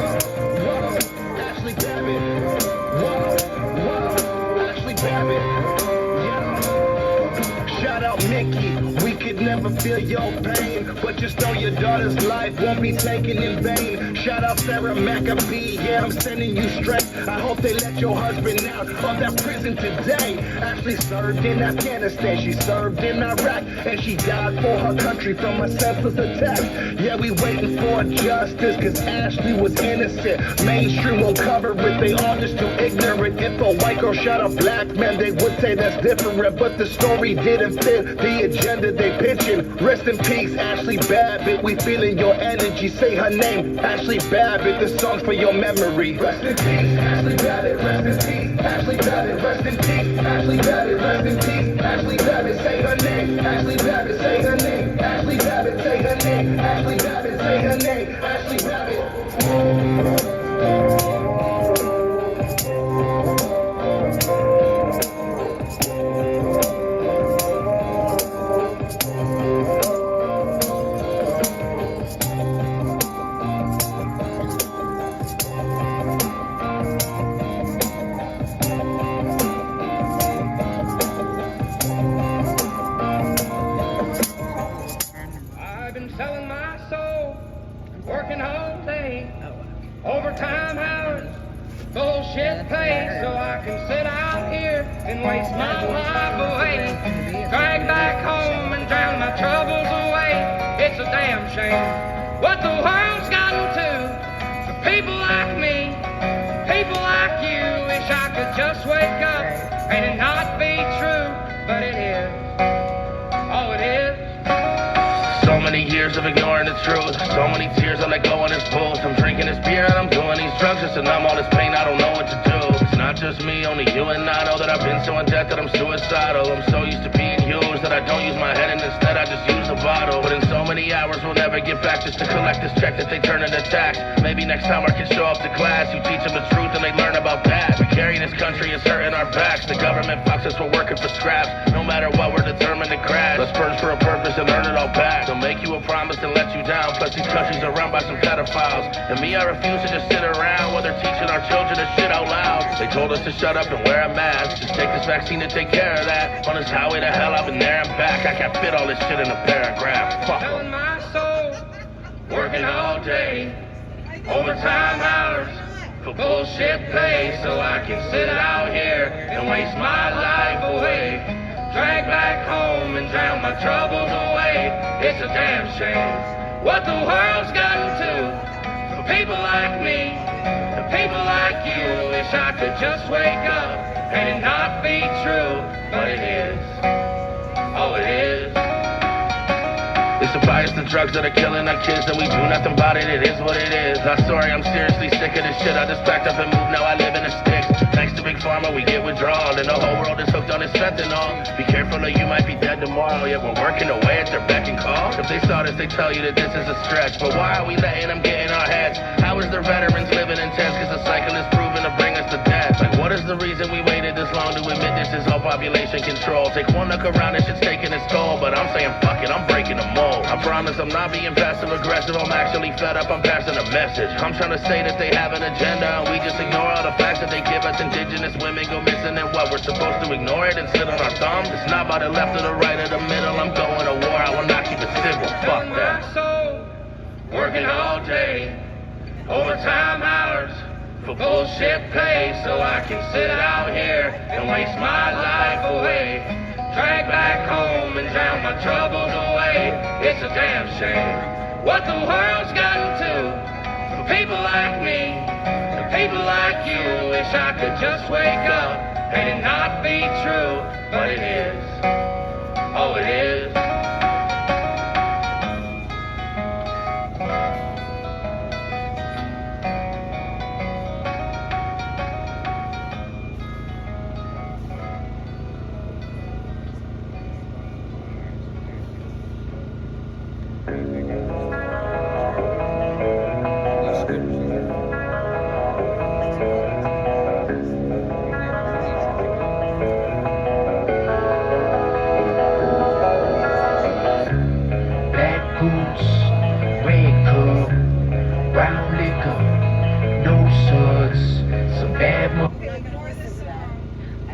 whoa, Ashley Babbitt. Whoa, whoa, Ashley Babbitt. Yo, shout out Mickey. We could never feel your pain, but just know your daughter's life won't be taken in vain. Shout out Sarah McAfee, yeah, I'm sending you strength. I hope they let your husband out of that prison today. Ashley served in Afghanistan, she served in Iraq, and she died for her country from a senseless attack. Yeah, we waiting for justice, cause Ashley was innocent. Mainstream won't cover it, they all just too ignorant. If a white girl shot a black man, they would say that's different, but the story didn't fit the agenda they pitching. Rest in peace, Ashley Babbitt, we feeling your energy. Say her name, Ashley Babbitt, this song's for your memory. Rest in peace, Ashley Babbitt, rest in peace, Ashley Babbitt, rest in peace, Ashley Babbitt, rest in peace, Ashley Babbitt, say her name, Ashley Babbitt, say her name, Ashley Babbitt, say her name, Ashley Babbitt, say her name, Ashley Babbitt. all day. Overtime hours, bullshit pay, so I can sit out here and waste my life away. Drag back home and drown my troubles away. It's a damn shame what the world's gotten to. For people like me, people like you, wish I could just wake up and it not be true, but it is. Oh, it is. So many years of ignoring the truth. So many tears I let go on this booze. I'm drinking this beer and I'm doing these drugs just to numb all this pain. I don't know what to do. It's not just me, only you and I know that I've been so in debt that I'm suicidal. I'm so used to being used that I don't use my head and instead I just use a bottle. But in so many hours we'll never get back just to collect this check that they turn into tax. Maybe next time I can show up to class. You teach them the truth and they learn about that. We carry this country and hurting our backs. The government fucks us for working for scraps. No matter what, we're determined to crash. Let's purge for a purpose and earn it all back. They'll make you a promise and let you down. Plus these countries are run by some pedophiles. And me, I refuse to just sit around while they're teaching our children this shit out loud. They told us to shut up and wear a mask. Just take this vaccine to take care of that. On this highway to hell, I've been there and back. I can't fit all this shit in a paragraph. Fuck. Selling my soul, working all day, overtime hours for bullshit pay, so I can sit out here and waste my life away. Drag back home and drown my troubles away. It's a damn shame what the world's gotten to. For people like me, and people like you, wish I could just wake up and it not be true, but it is. Oh, it is. It's the bias, the drugs that are killing our kids, and we do nothing about it. It is what it is. Not sorry, I'm seriously sick of this shit. I just packed up and moved, now I live in the sticks. Thanks to Big Pharma, we get withdrawal, and the whole world is hooked on this fentanyl. Be careful or you might be dead tomorrow. Yeah, we're working away at their beck and call. If they saw this, they tell you that this is a stretch. But why are we letting them get in our heads? How is their veterans living in tents? Cause the cycle is proven to bring us to death. Like, what is the reason we waited this long to admit this is all population control? Take one look around, this shit's taking its toll. But I'm saying fuck it, I'm breaking the mold. I promise I'm not being passive aggressive, I'm actually fed up, I'm passing a message. I'm trying to say that they have an agenda, and we just ignore all the facts that they give us. Indigenous women go missing, and what, we're supposed to ignore it and sit on our thumbs? It's not about the left or the right or the middle, I'm going to war, I will not keep it civil, fuck that. Soul, working all day, overtime hours for bullshit pay, so I can sit out here and waste my life away. Drag back home and drown my troubles away. It's a damn shame what the world's gotten to. For people like me, and people like you, wish I could just wake up and it not be true, but it is. Oh, it is.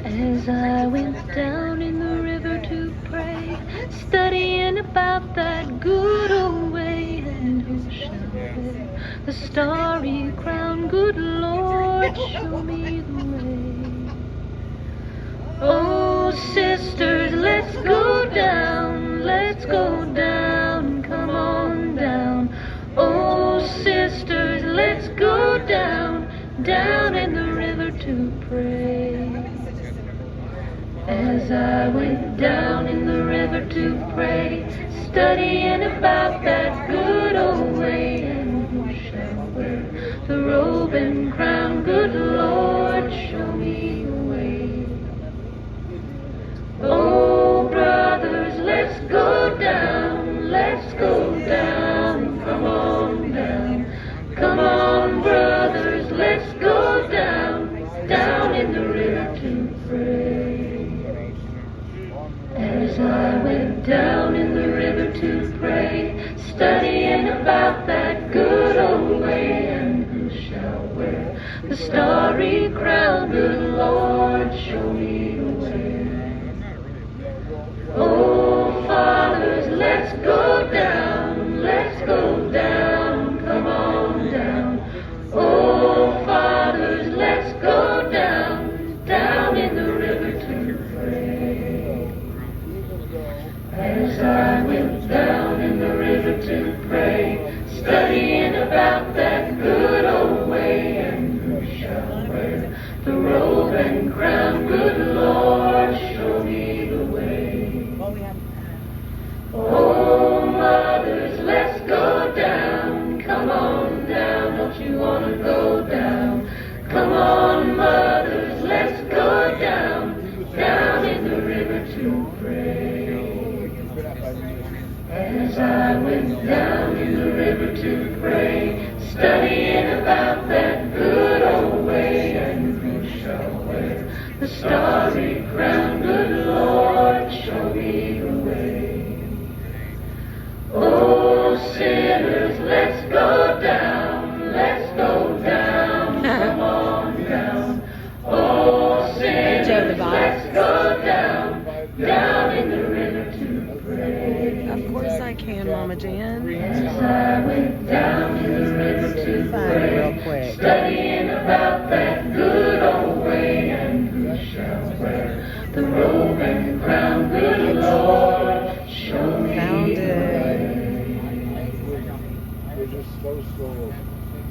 As I went down in the river to pray, studying about that good old way, and who shall wear the starry crown? Good Lord, show me the way. Oh, sisters, let's go down, come on down. Oh, sisters, let's go down in the river to pray. As I went down in the river to pray, studying about that good old way, and who shall wear the robe and crown? Good Lord, show me the way. Oh, brothers, let's go down, come on down. Come on, brothers, let's go down in the river to pray. As I went down in the river to pray, studying about that good old way, and who shall wear the starry crown? Good Lord, show me the way. Oh, fathers, let's go down, come on don't you wanna go down? Come on, mothers, let's go down, down in the river to pray. As I went down in the river to pray, studying about that good old way, and who shall wear the starry crown? Good Lord, show me the way. Oh, sinners, let's go down, let's go down, come on down. Oh, sinners, let's go down, down in the river to pray. Of course I can, Mama Jan. As I went down in the river to pray, Real quick. studying about that good old way, and who shall wear the robe and crown? Good Lord, show me the way.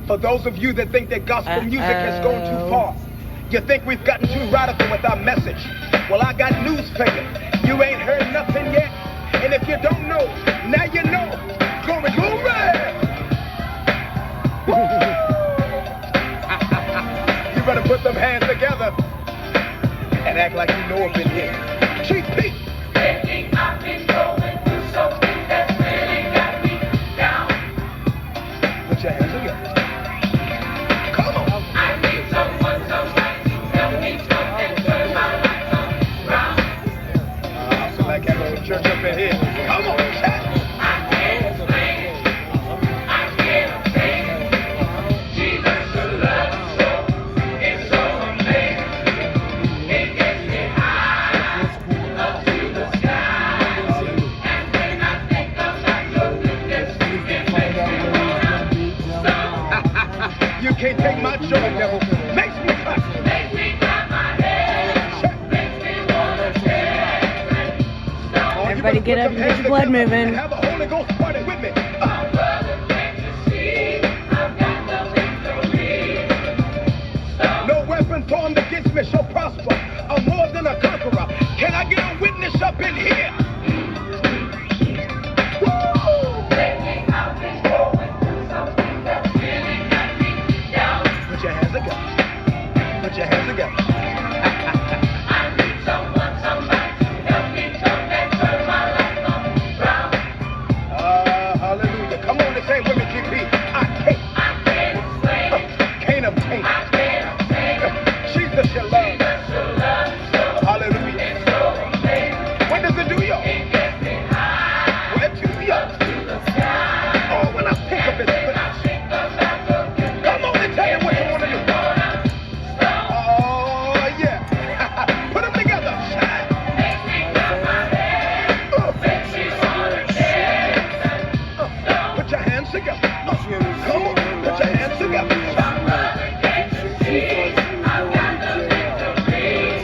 For those of you that think that gospel music has gone too far, you think we've gotten too radical with our message. Well, I got news for you. You ain't heard nothing yet. And if you don't know, now you know. Glory, glory! You better put them hands together and act like you know up in here. GP! Lately I've been going through something that's really got me down. Put your hands together. Come on. I need someone to help me come and turn my life around. I feel like having some church up in here. Come on, chat. I can't explain, I can't obtain. Jesus who loves so, it's so amazing. It gets me high, up to the sky. And when I think about your goodness, it makes me wanna stop. You can't take my joy, devil. Makes me clap. Makes me clap my hands, makes me wanna dance. Everybody get up and get your blood moving. Have a Holy Ghost party with me. My brother, can't you see? I've got the victory. No weapon formed against me shall prosper. I'm more than a conqueror. Can I get a witness up in here? Woo! Lately I've been going through something that's really got me down. Put your hands together. Put your hands together. I need someone, somebody to help me turn my life around. Hallelujah. Come on and say with me, GP. I can't explain, can't obtain. I can't obtain. Jesus, your love. Jesus, your love, so Hallelujah. it's so amazing. What does it do, y'all? It gets me high, Where to, y'all? up to the sky. Oh, when I think of his When goodness. I think about your goodness, Come on and tell me what you want to do. Oh, yeah. Put them together. makes me clap my hands, makes me wanna dance. Put your hands together. Come on, put your hands together. My brother, can't you see? I've got the victory.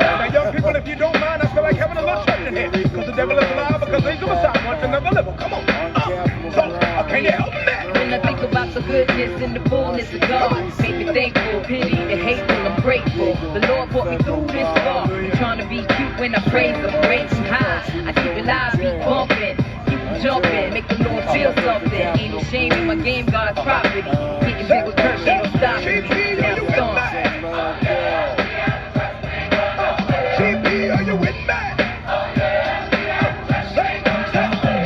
Now, young people, if you don't mind, I feel like having a little church in here. Because the devil is alive, because he's suicide wants another level. Come on. Can you help me? When I think about the goodness and the fullness of God, make me thankful, pity, and hateful, I'm grateful. The Lord brought me through this far. I'm trying to be cute when I praise Him, raising high. I keep it live, be bumping, keep it jumping, make the Lord feel something. Ain't no shame in my game, God's property. Getting big with curse, ain't no stopping me. Now song. GP, are you with me?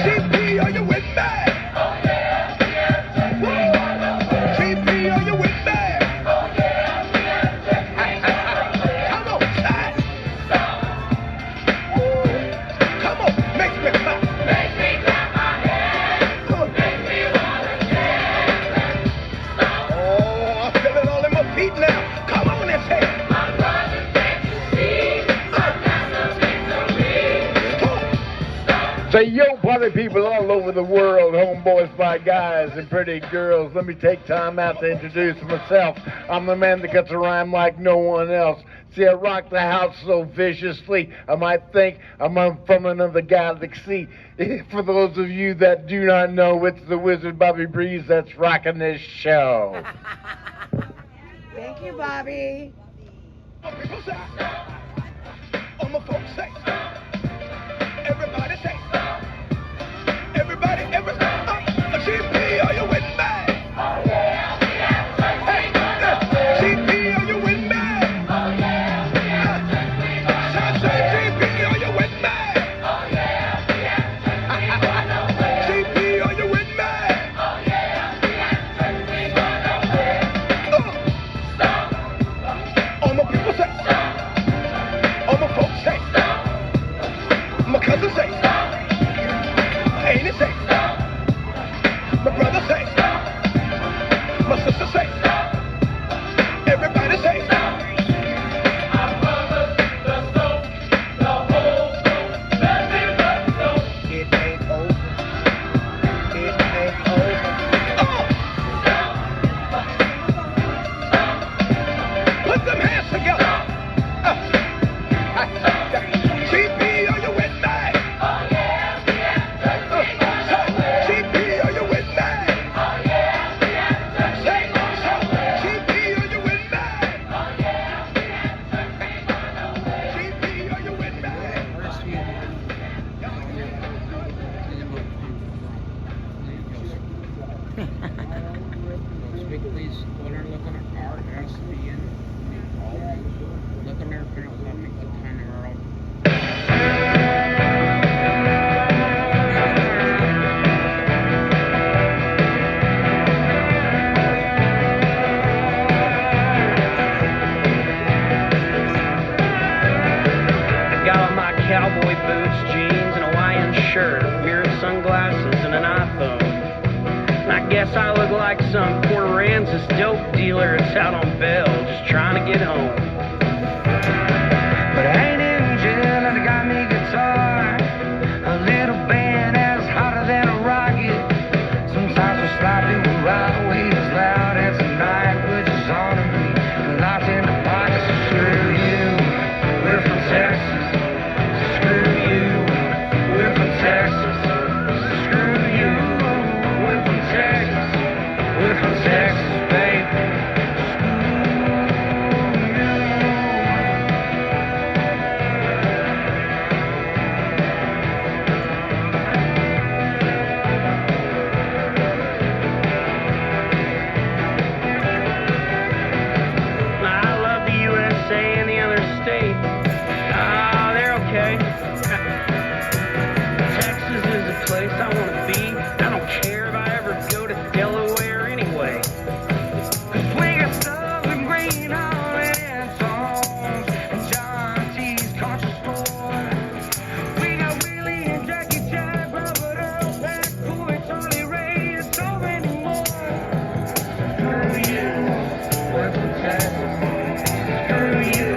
GP, are you with me? GP, are you with me? Come on, side. Come on, makes me clap. Makes me clap my hands, makes me wanna dance. Oh, I feel it all in my feet now. Come on and say it. My brother, can't you see? I've got the victory. Say, yo, party people all over the world, homeboys, my guys, and pretty girls. Let me take time out to introduce myself. I'm the man that cuts a rhyme like no one else. See, I rock the house so viciously, I might think I'm from another galaxy. For those of you that do not know, it's the Wizard Bobby Breeze that's rocking this show. Thank you, Bobby. People say, all my folks say, everybody say, everybody, GP, are you with me? say stop. Everybody say stop. It ain't over. It ain't over. Put them hands together. GP, are you with me? Oh yeah, GP, are you with me? Oh yeah, GP, are you with me? Oh yeah, GP, are you with me? Speak please, when they're looking at art, it has to be in all look in their parents let me put time in our own. Got on my cowboy boots, jeans, and a Hawaiian shirt, a pair of sunglasses, and an iPhone. I guess I look like some Port Aransas dope dealer that's out on bail, just trying to get home. But I ain't in jail and I got me guitar, a little band as hotter than a rocket. Sometimes we're sloppy, we're always loud as the night, we're just on me, locked in the pockets. So screw you, we're from Texas. Screw you, we're from Texas. Screw you, we're from Texas. We're from Texas, baby. I love the USA and the other states. Ah, they're okay. Texas is a place I want to be. I don't care if I ever go to Delaware anyway. 'Cause we got Southern green and songs and John T's country store. We got Willie and Jackie Jack, Robert Earl, Pat Cooley, Charlie Ray, and so many more. Screw you, we're from Texas. Screw you,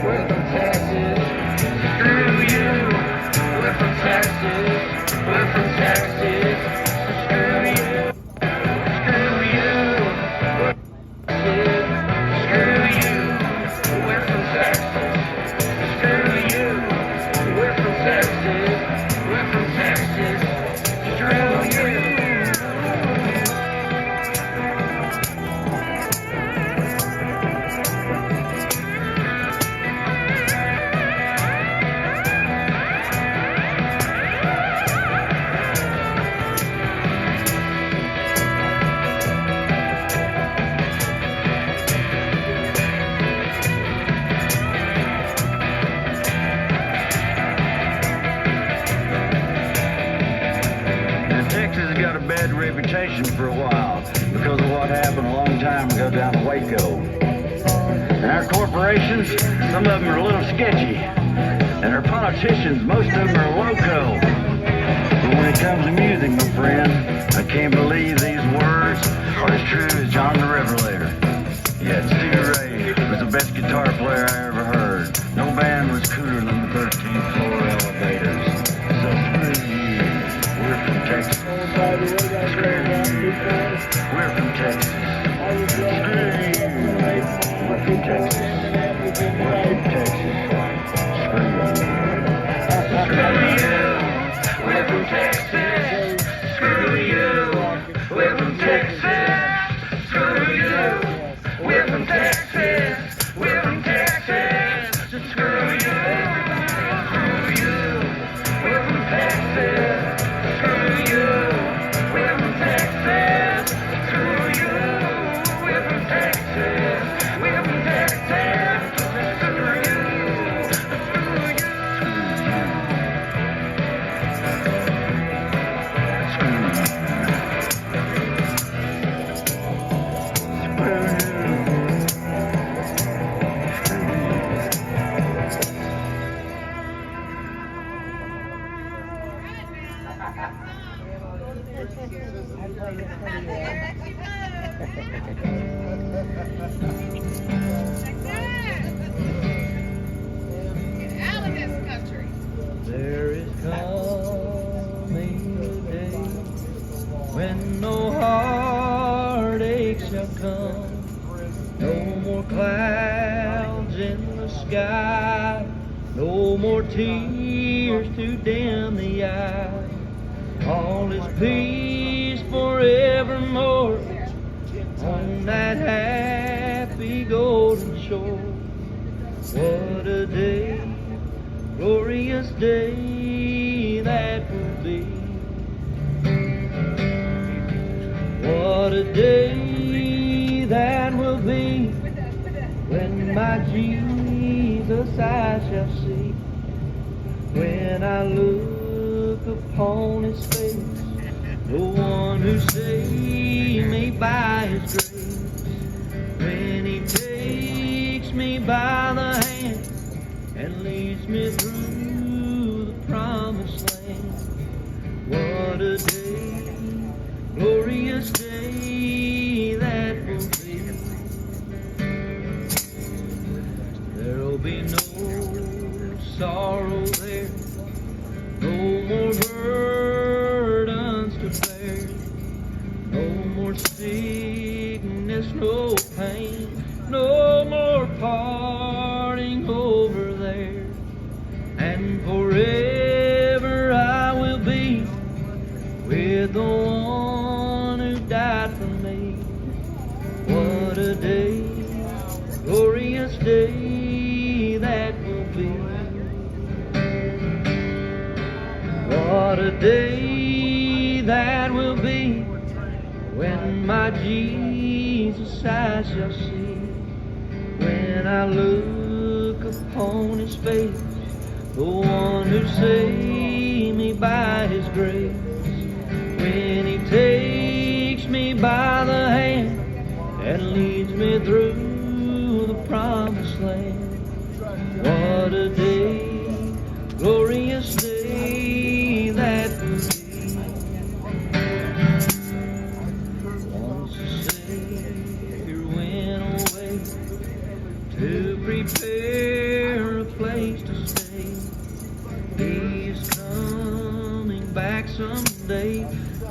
we're from Texas. Screw you, we're from Texas. We're from Texas. Screw you. Screw you. Screw you. We're from Texas. Screw you. We're from Texas. We're from Texas. Screw you. Now, Texas has got a bad reputation for a while because of what happened a long time ago down in Waco. And our corporations, some of them are a little sketchy. And our politicians, most of them are loco. But when it comes to music, my friend, I can't believe these words are as true as John the Revelator. Yeah, Stevie Ray was the best guitar player I ever heard. No band was cooler than the 13th floor elevators. So screw you. We're from Texas. Screw you. We're from Texas. Screw you. We're from Texas. We're from Texas. Screw you. We're from Texas. Screw you. We're from Texas. Screw you. We're from Texas. We're from Texas. Screw you. Screw you. We're from Texas. Screw you. We're from Texas. Screw you. We're from Texas. We're from Texas. shall come. No more clouds in the sky, no more tears to dim the eye. All is peace forevermore on that happy golden shore. What a day, glorious day that will be. What a day that will be when my Jesus I shall see. When I look upon his face, the one who saved me by his grace. When he takes me by the hand and leads me through the promised land. What a day, glorious day that will be. There'll be no sorrow there, no more burdens to bear, no more sickness, no pain, no more parting over there. And forever I will be with the one who died for me. What a day, glorious day that will be. What a day that will be when my Jesus I shall see. When I look upon his face, the one who saved me by his grace. When he takes me by the hand and leads me through the promised land. What a day, glorious day that will be. Once the Savior went away to prepare a place to stay. He is coming back someday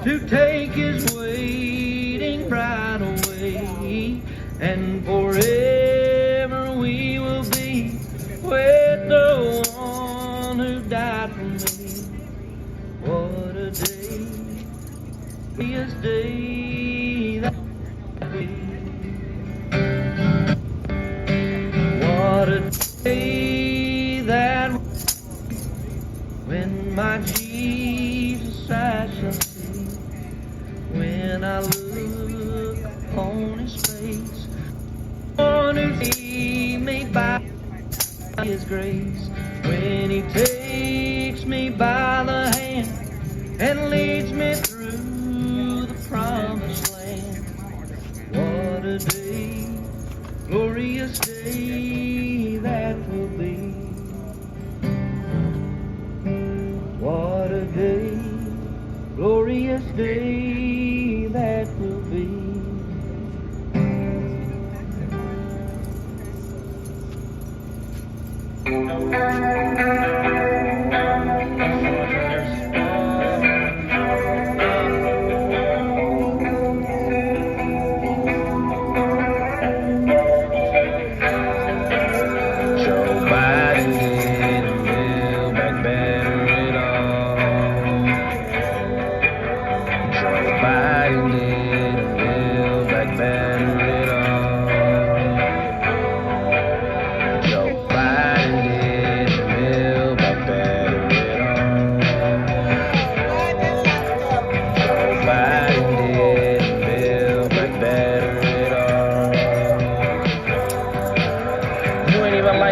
to take his waiting bride away. And forever we will be with the one who died for me. What a day, glorious day that will be. What a day that when my Jesus I shall see. When I look upon his face, one who saved me by his grace. When he takes me by the hand and leads me through the promised land. What a day, glorious day that will be. What a day, glorious day that will be.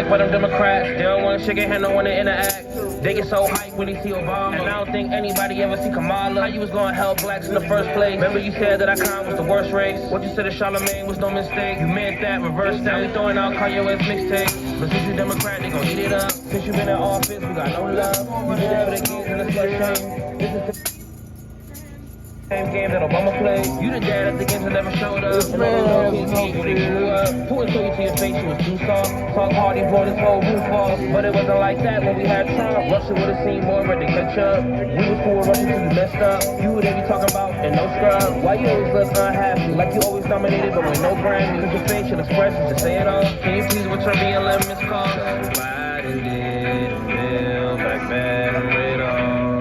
But them Democrats, they don't want to shake a hand, don't want to interact. They get so hyped when they see Obama, and I don't think anybody ever see Kamala. How you was gonna help blacks in the first place? Remember you said that Icon was the worst race? What you said that Charlemagne was no mistake? You meant that, reversed that. We throwing out Kanye West mixtapes. But since you Democrat, they gon' eat it up. Since you been in office, we got no love. You did it for the kids in the sweatshop. This is the same game that Obama played. You the dad at the games that never showed up. And all the kids hate when they grew up. Who told you to your face you was too soft. Talk hard, he brought his whole roof off. But it wasn't like that when we had Trump. Russia would've seen more ready to catch up. We was cool with Russia till you messed up. You would be talking about and no scrub. Why you always look unhappy? Like you always nominated but with no Grammy. Cause your facial expressions just say it all. Can you please return me and let Miss call? Biden did Bill back better it all.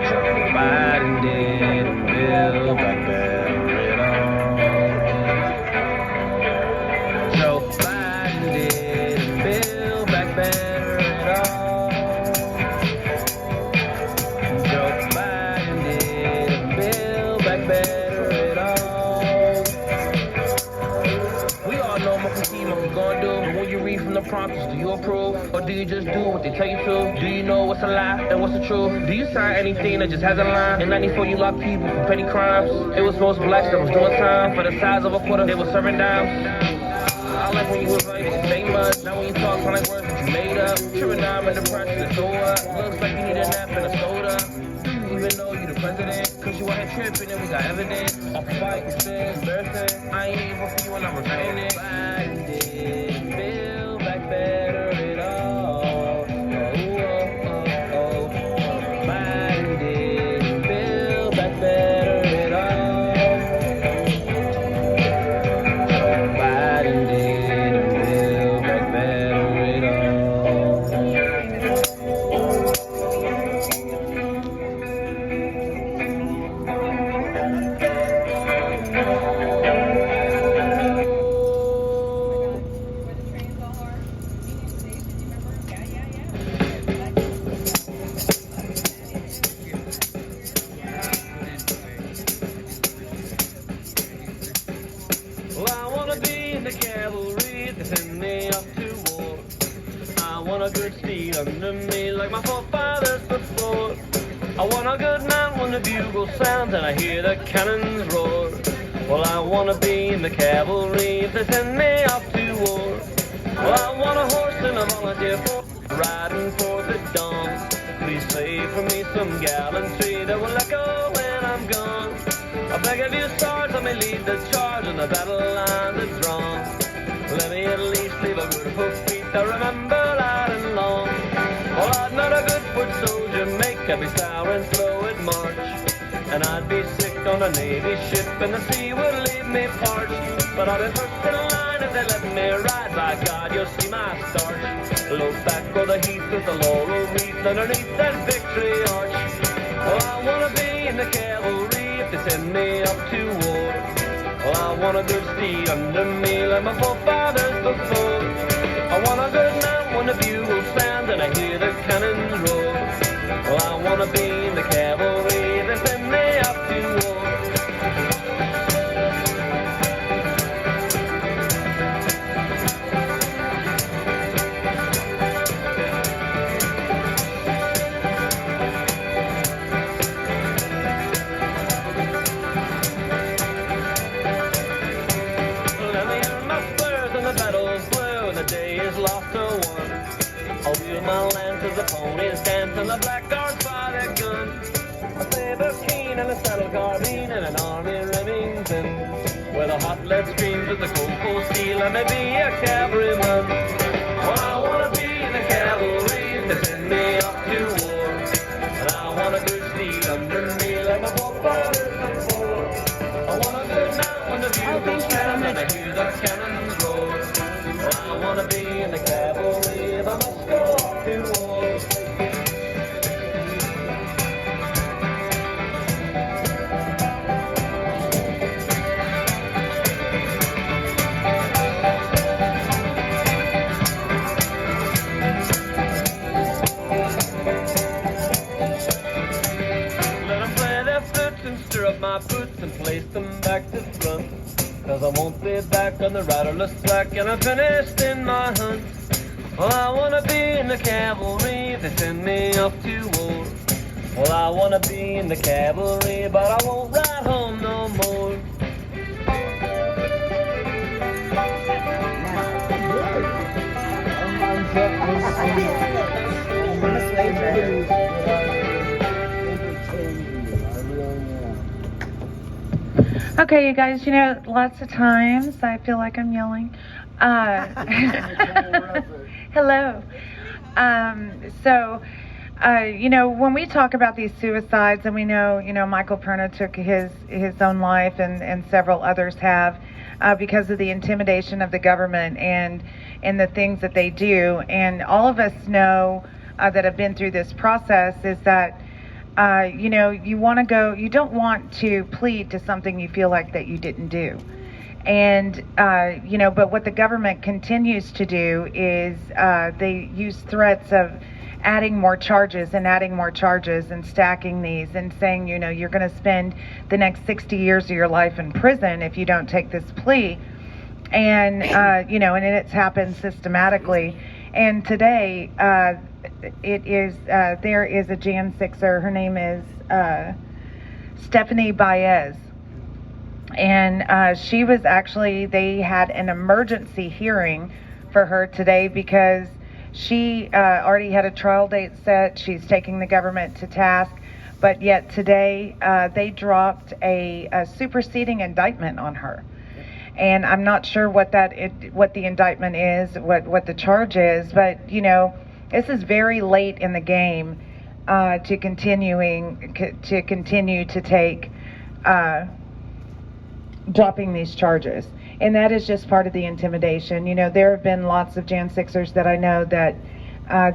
Joe Biden did Bill back better it all. Joe Biden did Bill back better it all. Joe Biden did Bill back better it all. We all know what we gonna do. But when you read from the prompters, do you approve? Or do you just do what they tell you to? Do you know what's a lie and what's the truth? Do you sign anything that just has a line? In 94 you locked people for petty crimes. It was most blacks that was doing time. For the size of a quarter, they were serving dimes. I like when you was right, you say much. Now when you talk, sound like words that you made up. Tripping down in depression and throw up. Looks like you need a nap and a soda. Even though you the president, cause you out here tripping and we got evidence. Off the fight, you said, embarrassing. I ain't even for you and I'm regretting it. Biden did Bill back better it all. Biden did Bill back better it all. Biden did Bill back better it all. Well, I wanna be in the cavalry to send me off to war. I want a good steed under me like my forefathers before. I want a good man when the bugle sounds and I hear the cannons roar. Well, I wanna be in the cavalry if they send me off to war. Well, I want a horse and a volunteer for riding forth at dawn. Please save for me some gallantry that will echo when I'm gone. I beg of you, stars, let me lead the charge and the battle lines are drawn. Let me at least leave a good hoof beat that remember loud and long. Well, I'd not a good foot soldier make every siren slow at march. And I'd be sick on a Navy ship and the sea would leave me parched. But I'd be first in line if they let me ride. By God, you'll see my starch. Low back o'er the heath with the laurel wreath underneath that victory arch. Well, I wanna be in the cavalry if they send me up to war. Well, I want a good steed under me like my forefathers before. I want a good man when the bugle sounds and I hear the cannons roar. Well, I wanna be in the cavalry if they send me up to war. My lances, the ponies dance, and the blackguards by their guns. A saber keen and a saddle carbine and an army Remington. Where the hot lead screams with the cold full steel, I may be a cavalryman. Well, I wanna be in the cavalry to send me off to war. And I want a good steed under me like my forefathers before. I want a good man when the bugle sounds and I hear the cannons roar. Well, I wanna be in the cavalry if I must go off to war. Let them play their flutes and stir up my boots and place them back to front. Cause I won't be back on the riderless black and I'm finished in my hunt. Well, I wanna be in the cavalry if they send me off to war. Well, I wanna be in the cavalry, but I won't ride home no more. Okay, you guys, lots of times I feel like I'm yelling. Hello. When we talk about these suicides, and we know, Michael Perna took his own life, and several others have, because of the intimidation of the government and the things that they do. And all of us know that have been through this process is that you don't want to plead to something you feel like that you didn't do. And, but what the government continues to do is they use threats of adding more charges and stacking these and saying, you're going to spend the next 60 years of your life in prison if you don't take this plea. And, and it's happened systematically. And today, there is a Jan 6er. Her name is Stephanie Baez. And they had an emergency hearing for her today because she already had a trial date set. She's taking the government to task. But yet today, they dropped a superseding indictment on her. And I'm not sure what the indictment is, what the charge is, but this is very late in the game to continue to take dropping these charges, and that is just part of the intimidation. There have been lots of Jan 6ers that I know that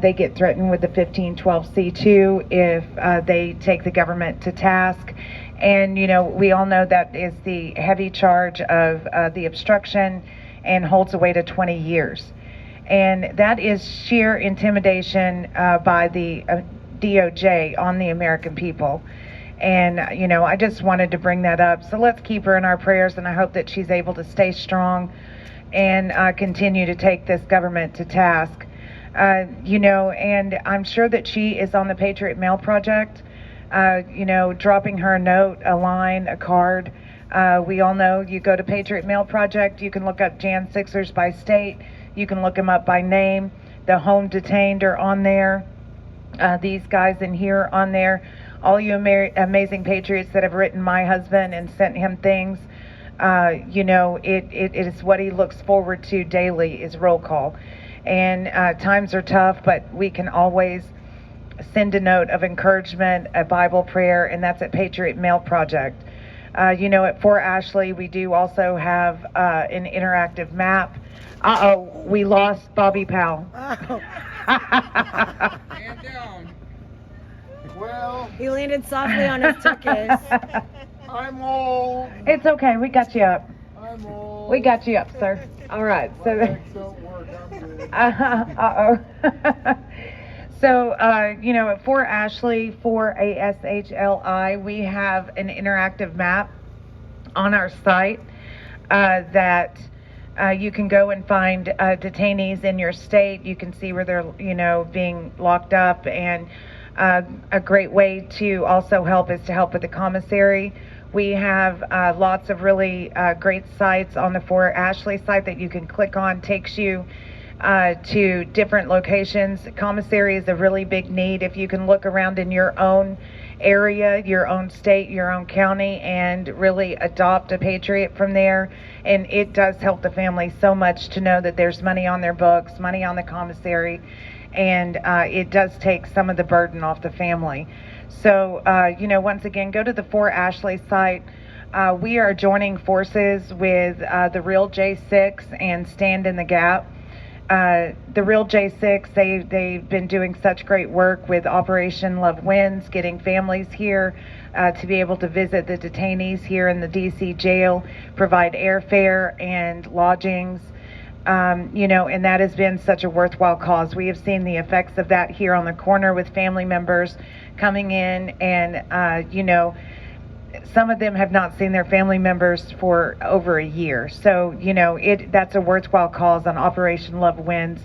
they get threatened with the 1512C2 if they take the government to task. And, we all know that is the heavy charge of the obstruction and holds away to 20 years. And that is sheer intimidation by the DOJ on the American people. And, I just wanted to bring that up. So let's keep her in our prayers, and I hope that she's able to stay strong and continue to take this government to task. And I'm sure that she is on the Patriot Mail Project. Dropping her a note, a line, a card. We all know you go to Patriot Mail Project, you can look up Jan 6ers by state, you can look them up by name. The home detained are on there. These guys in here are on there. All you amazing patriots that have written my husband and sent him things, it is what he looks forward to daily is roll call. And times are tough, but we can always send a note of encouragement, a Bible prayer, and that's at Patriot Mail Project. At Fort Ashley, we do also have an interactive map. We lost Bobby Powell. Stand down. Well, He landed softly on his tuchus. I'm old. It's okay, we got you up. I'm old. We got you up, sir. All right. So. Legs don't work. I'm good. So, at Fort Ashley, 4ASHLI, we have an interactive map on our site that you can go and find detainees in your state. You can see where they're, being locked up. And a great way to also help is to help with the commissary. We have lots of really great sites on the Fort Ashley site that you can click on. Takes you to different locations. Commissary is a really big need. If you can look around in your own area, your own state, your own county, and really adopt a patriot from there. And it does help the family so much to know that there's money on their books, money on the commissary, and it does take some of the burden off the family. So, once again, go to the Fort Ashley site. We are joining forces with the Real J6 and Stand in the Gap. The Real J6, they've been doing such great work with Operation Love Wins, getting families here to be able to visit the detainees here in the DC jail, provide airfare and lodgings, and that has been such a worthwhile cause. We have seen the effects of that here on the corner with family members coming in, and some of them have not seen their family members for over a year. So, that's a worthwhile cause on Operation Love Wins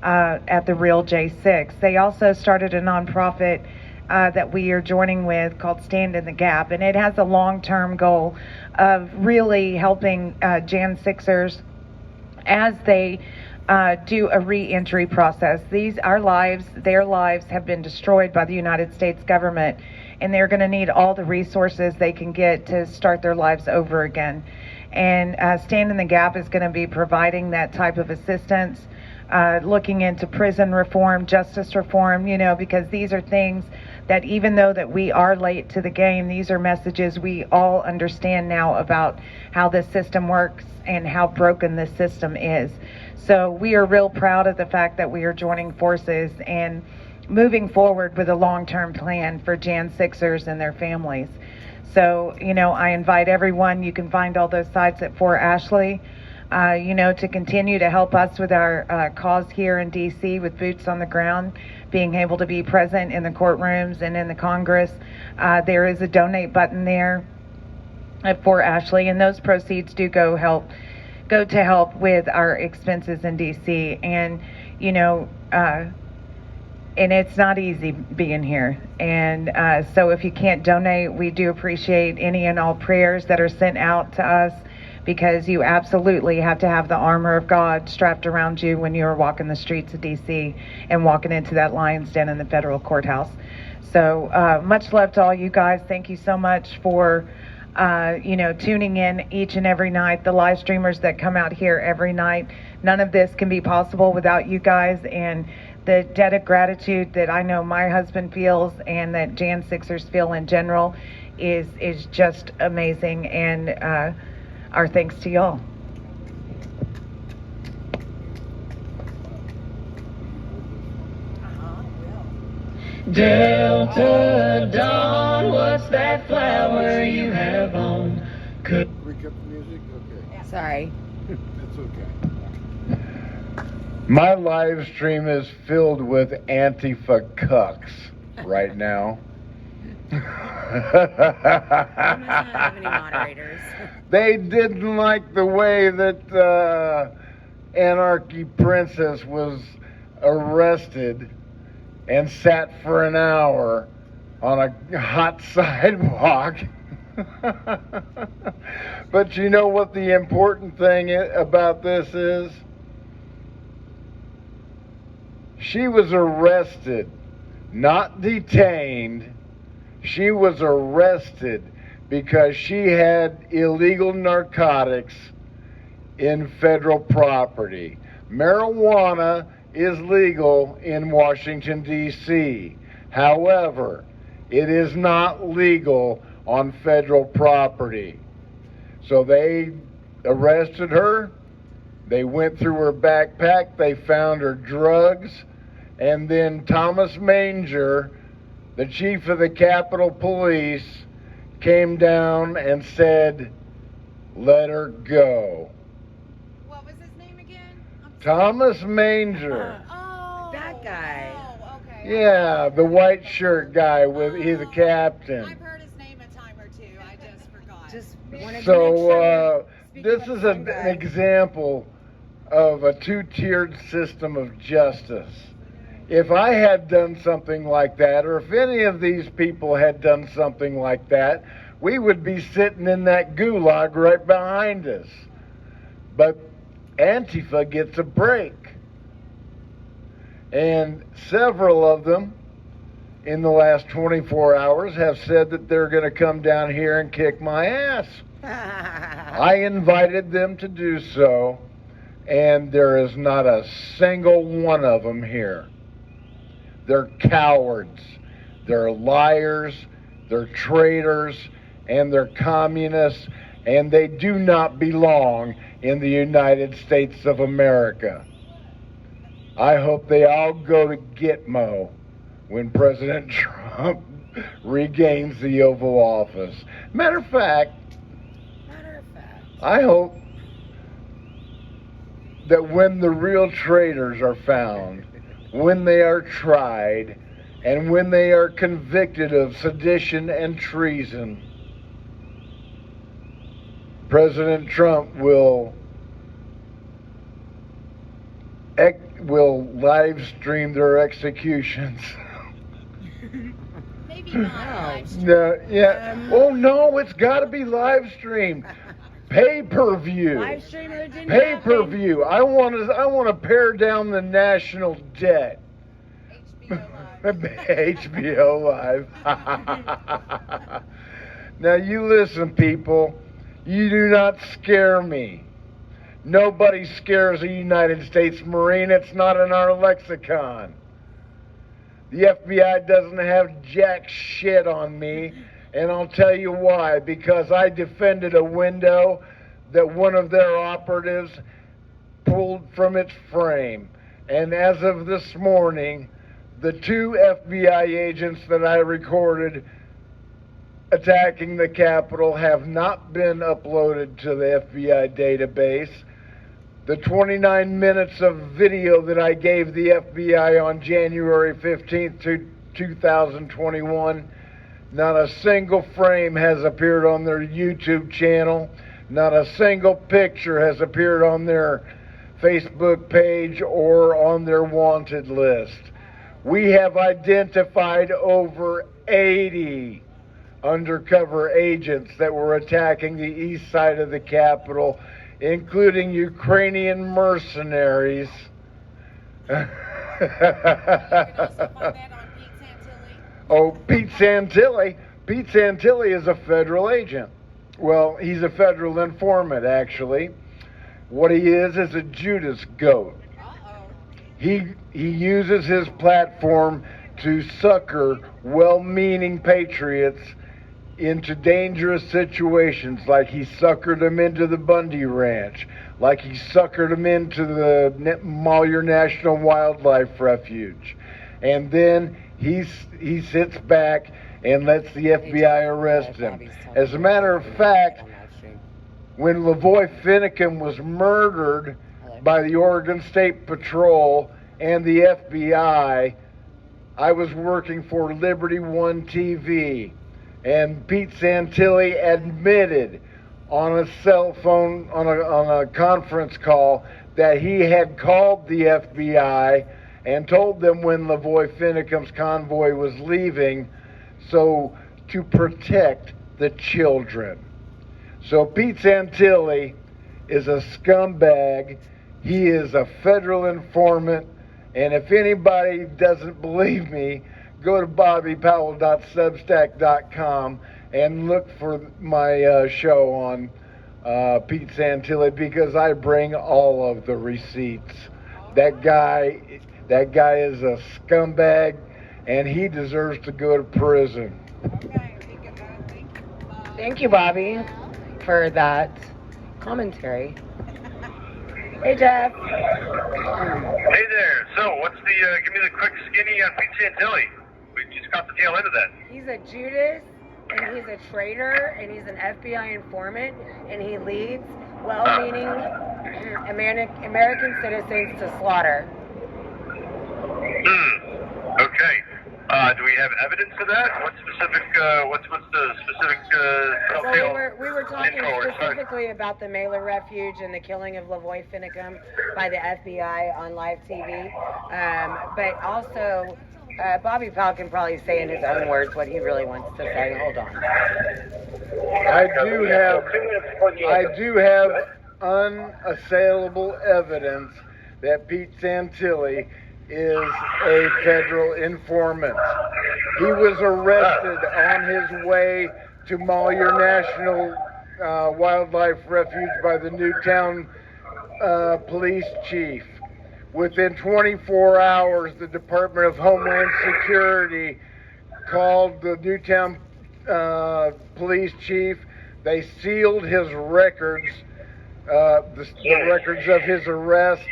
at the Real J6. They also started a nonprofit that we are joining with called Stand in the Gap, and it has a long-term goal of really helping Jan 6ers as they do a re-entry process. Their lives have been destroyed by the United States government. and they're going to need all the resources they can get to start their lives over again. And Stand in the Gap is going to be providing that type of assistance, looking into prison reform, justice reform, because these are things that even though that we are late to the game, these are messages we all understand now about how this system works and how broken this system is. So we are real proud of the fact that we are joining forces and moving forward with a long-term plan for Jan 6ers and their families. So, I invite everyone, you can find all those sites at Fort Ashley, to continue to help us with our cause here in D.C. with boots on the ground, being able to be present in the courtrooms and in the Congress. There is a donate button there at Fort Ashley, and those proceeds do go to help with our expenses in D.C. And, and it's not easy being here. And so if you can't donate, we do appreciate any and all prayers that are sent out to us, because you absolutely have to have the armor of God strapped around you when you're walking the streets of D.C. and walking into that lion's den in the federal courthouse. So much love to all you guys. Thank you so much for tuning in each and every night, the live streamers that come out here every night. None of this can be possible without you guys, and the debt of gratitude that I know my husband feels and that Jan 6ers feel in general is just amazing, and our thanks to y'all. Delta Dawn, what's that flower you have on? Recap the music? Okay. Sorry. That's okay. My live stream is filled with Antifa cucks right now. I don't have any moderators. They didn't like the way that Anarchy Princess was arrested and sat for an hour on a hot sidewalk. But you know what the important thing about this is? She was arrested, not detained. She was arrested because she had illegal narcotics in federal property. Marijuana is legal in Washington, D.C. However, it is not legal on federal property. So they arrested her. They went through her backpack. They found her drugs. And then Thomas Manger, the chief of the Capitol Police, came down and said, let her go. What was his name again? Thomas Manger. That guy. Oh, okay. Yeah, the white shirt guy he's a captain. I've heard his name a time or two. I just forgot. Just wanted to make So sure. this is an example of a two-tiered system of justice. If I had done something like that, or if any of these people had done something like that, we would be sitting in that gulag right behind us. But Antifa gets a break. And several of them in the last 24 hours have said that they're going to come down here and kick my ass. I invited them to do so, and there is not a single one of them here. They're cowards, they're liars, they're traitors, and they're communists, and they do not belong in the United States of America. I hope they all go to Gitmo when President Trump regains the Oval Office. Matter of fact, I hope that when the real traitors are found, when they are tried, and when they are convicted of sedition and treason, President Trump will live stream their executions. Maybe not live stream. No, yeah. Oh no, it's got to be live streamed. Pay-per-view. Live streamer didn't Pay-per-view. I want to pare down the national debt. HBO Live. HBO Live. Now you listen, people. You do not scare me. Nobody scares a United States Marine. It's not in our lexicon. The FBI doesn't have jack shit on me, and I'll tell you why. Because I defended a window that one of their operatives pulled from its frame. And as of this morning, the 2 FBI agents that I recorded attacking the Capitol have not been uploaded to the FBI database. The 29 minutes of video that I gave the FBI on January 15th, 2021, not a single frame has appeared on their YouTube channel. Not a single picture has appeared on their Facebook page or on their wanted list. We have identified over 80 undercover agents that were attacking the east side of the Capitol, including Ukrainian mercenaries. Oh, Pete Santilli. Pete Santilli is a federal agent. Well, he's a federal informant, actually. What he is a Judas goat. He uses his platform to sucker well-meaning patriots into dangerous situations, like he suckered them into the Bundy Ranch, like he suckered them into the Malheur National Wildlife Refuge. And then he sits back and lets the FBI arrest him. As a matter of fact, when Lavoy Finicum was murdered by the Oregon State Patrol and the FBI, I was working for Liberty One TV, and Pete Santilli admitted on a cell phone, on a conference call, that he had called the FBI and told them when Lavoy Finicum's convoy was leaving, so to protect the children. So Pete Santilli is a scumbag. He is a federal informant. And if anybody doesn't believe me, go to bobbypowell.substack.com and look for my show on Pete Santilli, because I bring all of the receipts. That guy is a scumbag, and he deserves to go to prison. Thank you, Bobby, for that commentary. Hey, Jeff. Hey there. So, what's the, give me the quick skinny on Pete Santilli. We just got the tail end of that. He's a Judas, and he's a traitor, and he's an FBI informant, and he leads well-meaning American citizens to slaughter. Okay. Do we have evidence of that? What specific, what's the specific, Well, we were talking specifically about the Malheur Refuge and the killing of Lavoy Finicum by the FBI on live TV. But also, Bobby Powell can probably say in his own words what he really wants to say. Hold on. I do have unassailable evidence that Pete Santilli is a federal informant. He was arrested on his way to Malheur National Wildlife Refuge by the Newtown police chief. Within 24 hours, the Department of Homeland Security called the Newtown police chief. They sealed his records, the records of his arrest,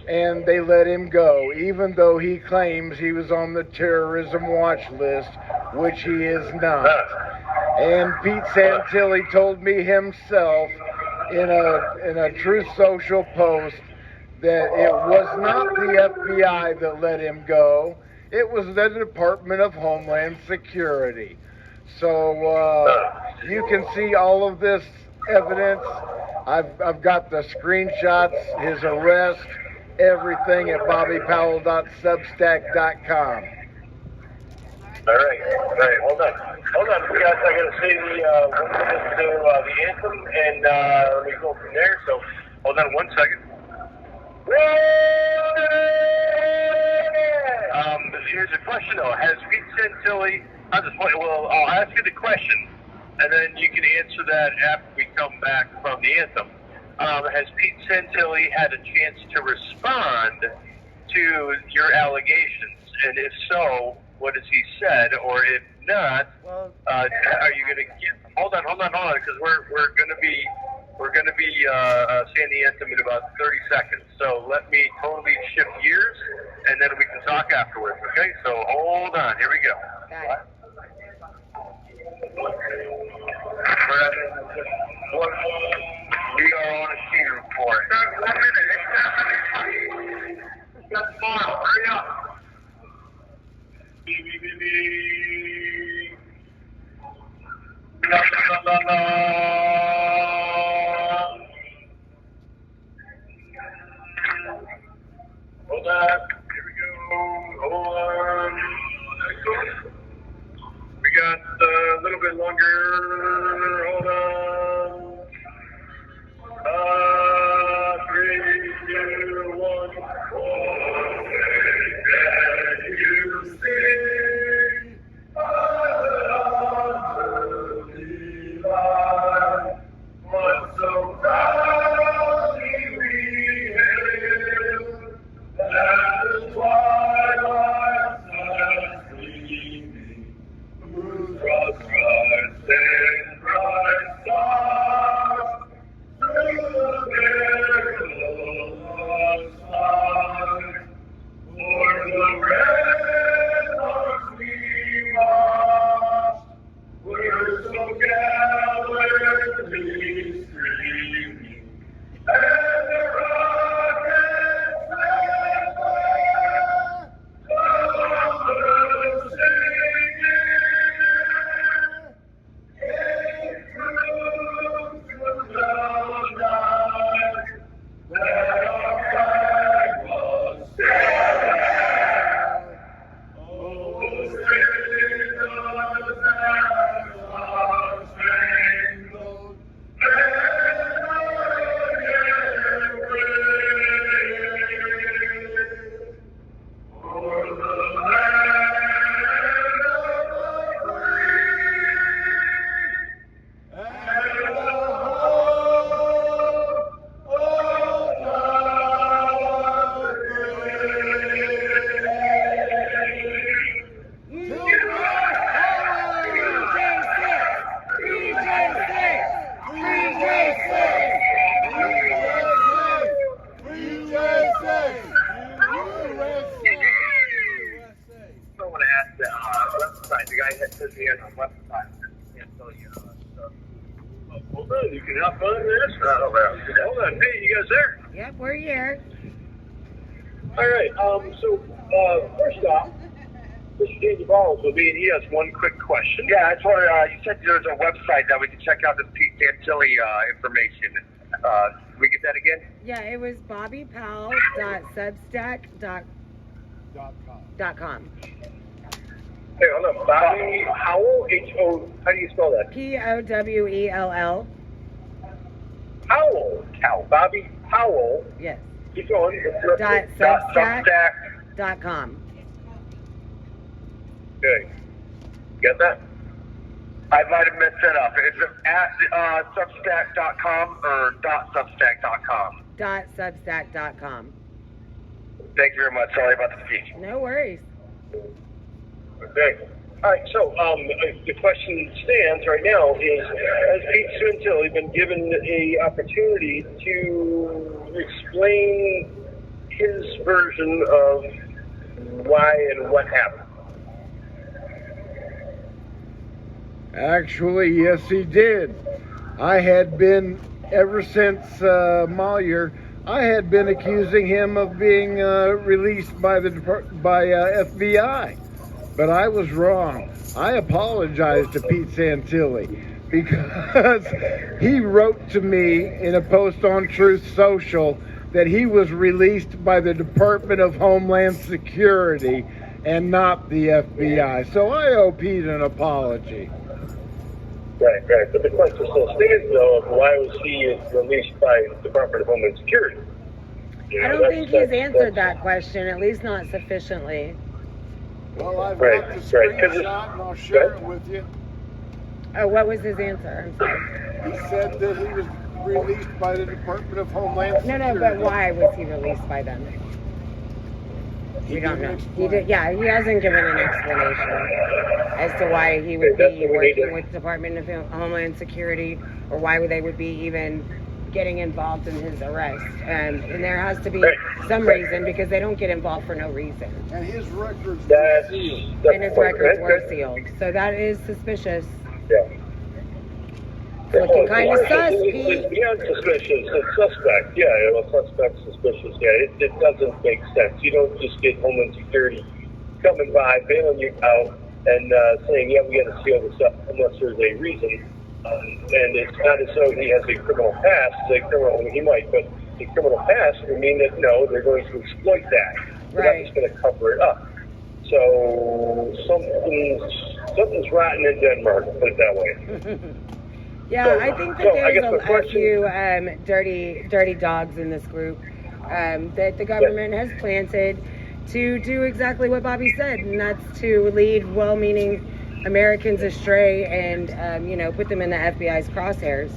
and they let him go, even though he claims he was on the terrorism watch list, which he is not. And Pete Santilli told me himself in a Truth Social post that it was not the FBI that let him go, it was the Department of Homeland Security. So you can see all of this evidence. I've got the screenshots, his arrest, everything at bobbypowell.substack.com. All right, hold on, guys. I gotta say the anthem, and let me go from there. So, hold on 1 second. here's a question though. Has Pete Santilli? I'll ask you the question, and then you can answer that after we come back from the anthem. Has Pete Santilli had a chance to respond to your allegations? And if so, what has he said? Or if not, are you going to give? Hold on, because we're going to be saying the anthem in about 30 seconds. So let me totally shift gears, and then we can talk afterwards. Okay? So hold on. Here we go. We are on a ski report. 1 minute. That's tomorrow. Hurry up. La, la, la, la. Hold on. Here we go. Hold on. We got a little bit longer. Hold on. 3, 2, 1. Can you sing? What so proudly we hail at the twilight sun gleaming, whose broad skies and bright stars through the perilous time, o'er the red horse we marched, we're so gallantly streaming, and the rockets numbers singing, came through the night, that our flag was set. Oh, sing the Star Spangled Banner yet wave, o'er the land of the free, and the hope of the I want to ask the website. The guy that says he has a website. Can't tell you stuff. Hold on, you can hop on this. Hold on. Hey, you guys there? Yep, we're here. All right. So first off, Mr. James Balls will be, and he has one quick question. Yeah, I just wanted. You said there's a website that we can check out this Pete Santilli information. Can we get that again? Yeah, it was bobbypowell.substack.com. Hey, hold on. Bobby Howell, H-O, how do you spell that? Powell. Howell. Bobby Howell. Yes. Keep going. .substack.com. Okay. Get that? I might have messed that up. Is it at substack.com or .substack.com? .substack.com. Thank you very much. Sorry about the speech. No worries. Okay. All right. So the question stands right now is: has Pete Santilli been given an opportunity to explain his version of why and what happened? Actually, yes, he did. I had been, ever since Mallier, I had been accusing him of being released by FBI. But I was wrong. I apologized to Pete Santilli because he wrote to me in a post on Truth Social that he was released by the Department of Homeland Security and not the FBI. So I owe Pete an apology. Right. But the question still stands, though, of why was he released by the Department of Homeland Security? I don't think he's answered that question, at least not sufficiently. Well, I've Right, got the right, 'cause it's- screenshot, and I'll share it with you. Oh, what was his answer? I'm sorry. He said that he was released by the Department of Homeland No, Security. but why was he released by them? We don't know. He did. Yeah, he hasn't given an explanation as to why he would be working with Department of Homeland Security, or why they would be even getting involved in his arrest. And there has to be some reason, because they don't get involved for no reason. And his records were sealed. And his records were sealed. So that is suspicious. Yeah. It's looking kind of sus, Pete. It's beyond suspicious. It's suspect. Yeah, suspect, suspicious. Yeah, it doesn't make sense. You don't just get Homeland Security coming by, bailing you out, and saying, yeah, we got to seal this up unless there's a reason. And it's not as though he has a criminal past. He might, but a criminal past would mean that, no, they're going to exploit that. They're not just going to cover it up. So something's rotten in Denmark, put it that way. Yeah, So- I think so that I guess there's the a question- few dirty dogs in this group that the government has planted to do exactly what Bobby said, and that's to lead well-meaning Americans astray and put them in the FBI's crosshairs.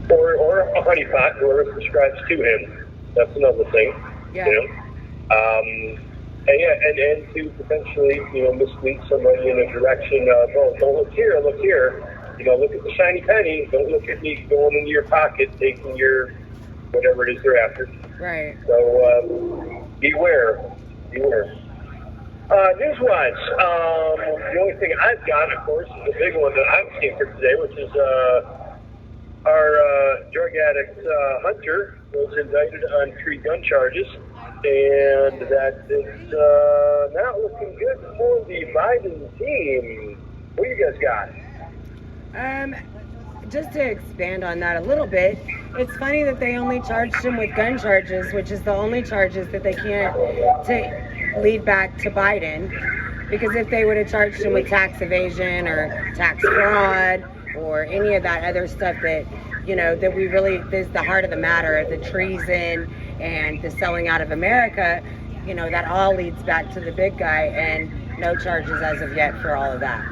Or a honeypot, whoever subscribes to him. That's another thing. Yeah. You know? And to potentially, mislead somebody in a direction of, oh, don't look here, look here. Look at the shiny penny. Don't look at me going into your pocket, taking your whatever it is they're after. Right. So beware. News-wise, the only thing I've got, of course, is the big one that I've seen for today, which is our drug addict Hunter was indicted on 3 gun charges, and that it's not looking good for the Biden team. What do you guys got? Just to expand on that a little bit, it's funny that they only charged him with gun charges, which is the only charges that they can't lead back to Biden, because if they would have charged him with tax evasion or tax fraud or any of that other stuff that that we really is the heart of the matter, the treason and the selling out of America, that all leads back to the big guy, and no charges as of yet for all of that.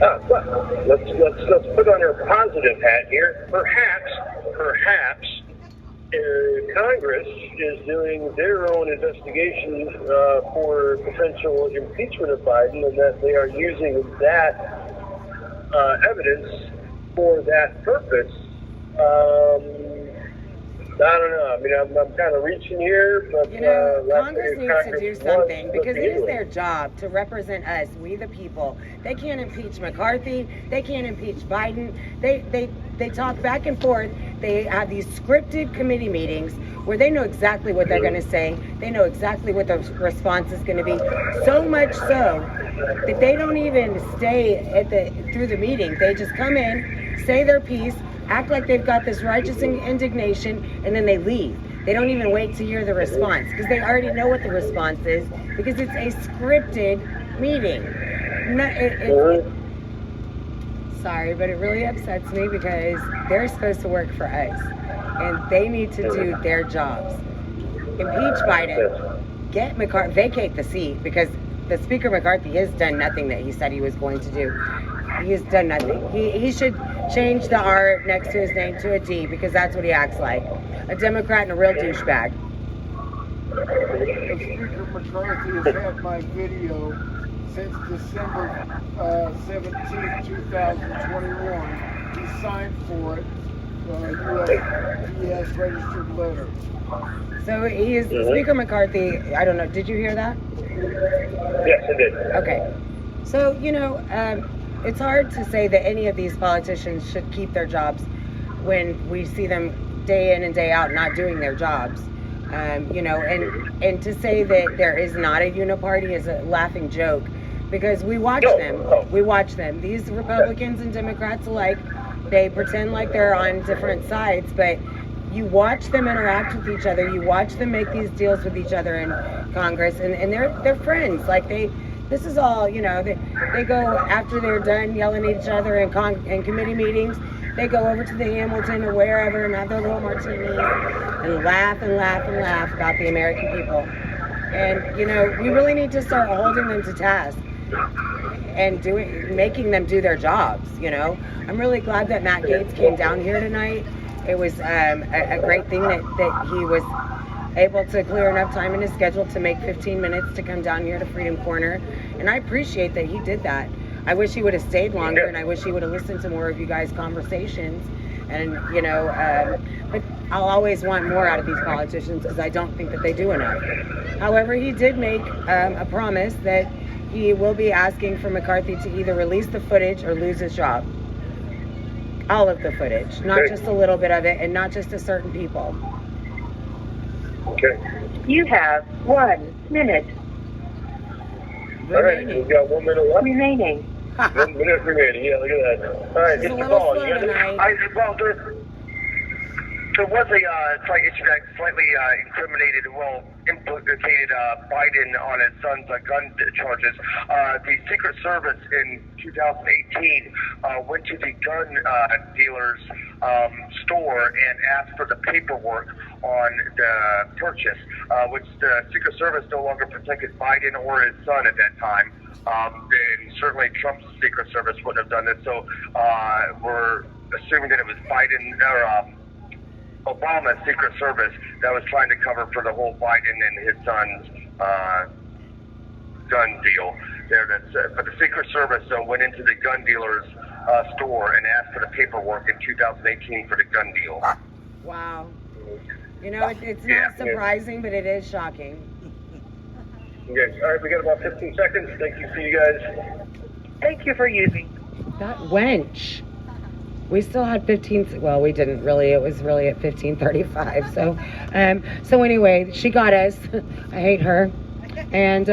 Let's put on our positive hat here. Perhaps Congress is doing their own investigation for potential impeachment of Biden, and that they are using that evidence for that purpose. I don't know. I mean, I'm kind of reaching here, but Congress needs to do something, because it is their job to represent us, we the people. They can't impeach McCarthy. They can't impeach Biden. They talk back and forth. They have these scripted committee meetings where they know exactly what they're going to say. They know exactly what the response is going to be. So much so that they don't even stay through the meeting. They just come in, say their piece, act like they've got this righteous indignation, and then they leave. They don't even wait to hear the response, because they already know what the response is, because it's a scripted meeting. Sorry, but it really upsets me, because they're supposed to work for us, and they need to do their jobs. Impeach Biden, get McCarthy, vacate the seat, because the Speaker McCarthy has done nothing that he said he was going to do. He has done nothing. He should change the R next to his name to a D, because that's what he acts like. A Democrat and a real douchebag. Speaker McCarthy has had my video since December 17, 2021. He signed for it, U.S. registered letter. So he is, Speaker McCarthy, I don't know, did you hear that? Yes, I did. Okay. So, it's hard to say that any of these politicians should keep their jobs when we see them day in and day out not doing their jobs. And to say that there is not a uniparty is a laughing joke, because we watch them. These Republicans and Democrats alike, they pretend like they're on different sides, but you watch them interact with each other. You watch them make these deals with each other in Congress, and they're friends. Like this is all, they go after they're done yelling at each other in committee meetings. They go over to the Hamilton or wherever and have their little martinis and laugh about the American people. And, you know, we really need to start holding them to task and making them do their jobs, you know. I'm really glad that Matt Gaetz came down here tonight. It was a great thing that he was able to clear enough time in his schedule to make 15 minutes to come down here to Freedom Corner. And I appreciate that he did that. I wish he would have stayed longer, and I wish he would have listened to more of you guys' conversations. And, you know, but I'll always want more out of these politicians because I don't think that they do enough. However, he did make a promise that he will be asking for McCarthy to either release the footage or lose his job. All of the footage, not just a little bit of it, and not just to certain people. Okay. You have 1 minute All right, we've got 1 minute left. remaining. 1 minute remaining. Yeah, look at that. All right, It's a Mr. little Paul, slow you got it? tonight. Well, there was a slight issue that slightly incriminated, implicated Biden on his son's gun charges. The Secret Service in 2018 went to the gun dealer's store and asked for the paperwork on the purchase, which the Secret Service no longer protected Biden or his son at that time. And certainly Trump's Secret Service wouldn't have done this. So we're assuming that it was Biden or Obama's Secret Service that was trying to cover for the whole Biden and his son's gun deal. But the Secret Service went into the gun dealer's store and asked for the paperwork in 2018 for the gun deal. Wow. You know, it's not surprising, but it is shocking. Okay, all right, we got about 15 seconds. Thank you for you guys. Thank you for using. That wench. We still had 15. Well, we didn't really. It was really at 15:35. So anyway, she got us. I hate her. And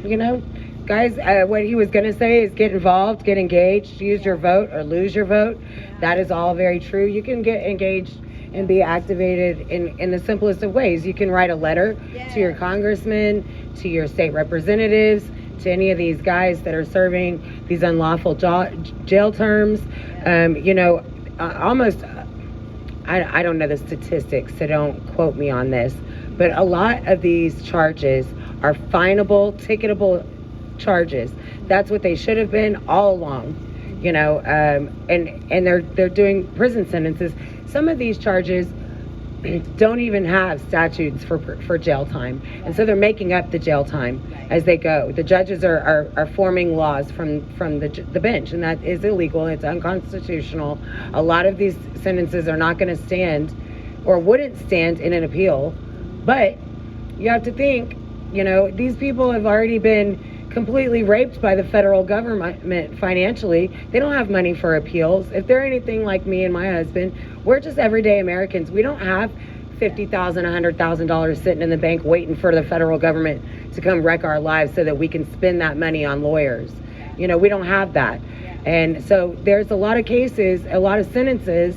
you know, guys, what he was gonna say is get involved, get engaged, use your vote or lose your vote. That is all very true. You can get engaged and be activated in the simplest of ways. You can write a letter to your congressman, to your state representatives, to any of these guys that are serving these unlawful jail terms. You know, almost, I don't know the statistics, so don't quote me on this, but a lot of these charges are finable, ticketable charges. That's what they should have been all along, you know, and they're doing prison sentences. Some of these charges don't even have statutes for jail time, and so they're making up the jail time as they go. The judges are forming laws from the bench, and that is illegal. It's unconstitutional. A lot of these sentences are not going to stand or wouldn't stand in an appeal, but you have to think, you know, these people have already been completely raped by the federal government financially. They don't have money for appeals. If they're anything like me and my husband, we're just everyday Americans. We don't have $50,000, $100,000 sitting in the bank waiting for the federal government to come wreck our lives so that we can spend that money on lawyers. You know, we don't have that. And so there's a lot of cases, a lot of sentences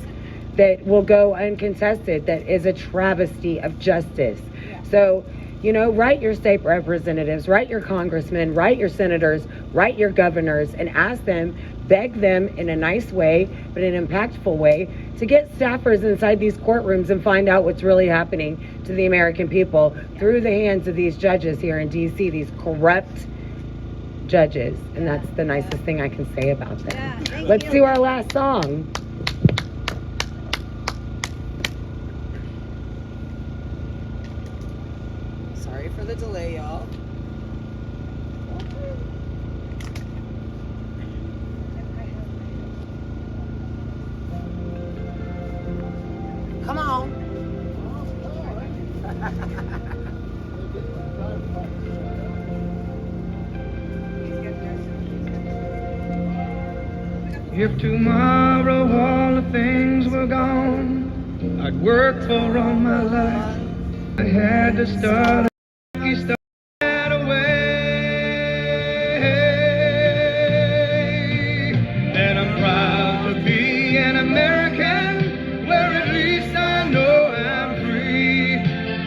that will go uncontested. That is a travesty of justice. So, you know, write your state representatives, write your congressmen, write your senators, write your governors, and ask them, beg them in a nice way, but an impactful way, to get staffers inside these courtrooms and find out what's really happening to the American people through the hands of these judges here in D.C., these corrupt judges. And that's the nicest thing I can say about them. Let's do our last song. Sorry for the delay, y'all. Come on. If tomorrow all the things were gone, I'd work for all my life. I had to start away. And I'm proud to be an American, where at least I know I'm free.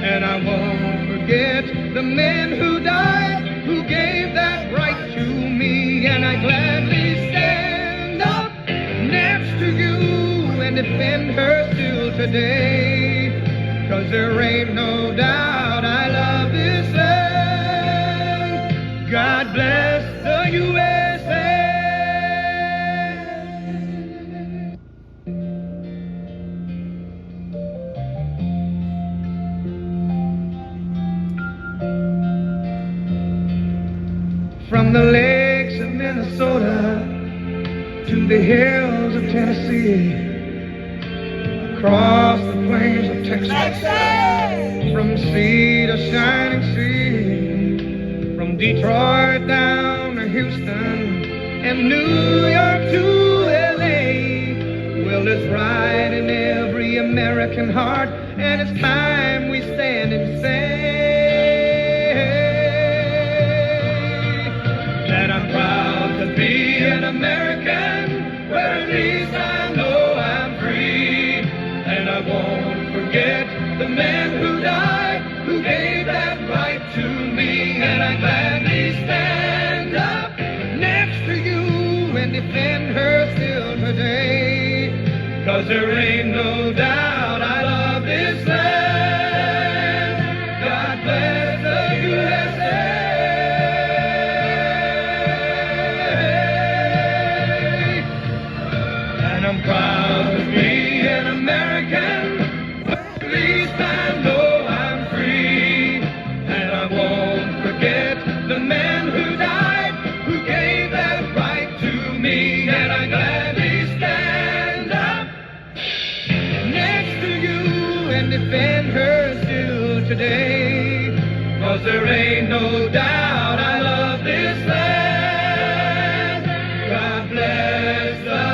And I won't forget the men who died, who gave that right to me. And I gladly stand up next to you and defend her still today. 'Cause there ain't no doubt I love this land. From the lakes of Minnesota to the hills of Tennessee, across the plains of Texas, from sea to shining sea, from Detroit down to Houston and New York to LA. Well, it's right in every American heart, and it's time we stand and say that I'm proud to be an American, where at least I know I'm free. And I won't forget the men who died, who gave that right to me. And I gladly stand up next to you and defend her still today. 'Cause there ain't no doubt I love this land. God bless the USA. And I'm proud to be an American. At least I know I'm free. And I won't forget the men who died, who gave that right to me. And I gladly stand up next to you and defend her still today. 'Cause there ain't no doubt I love this land. God bless the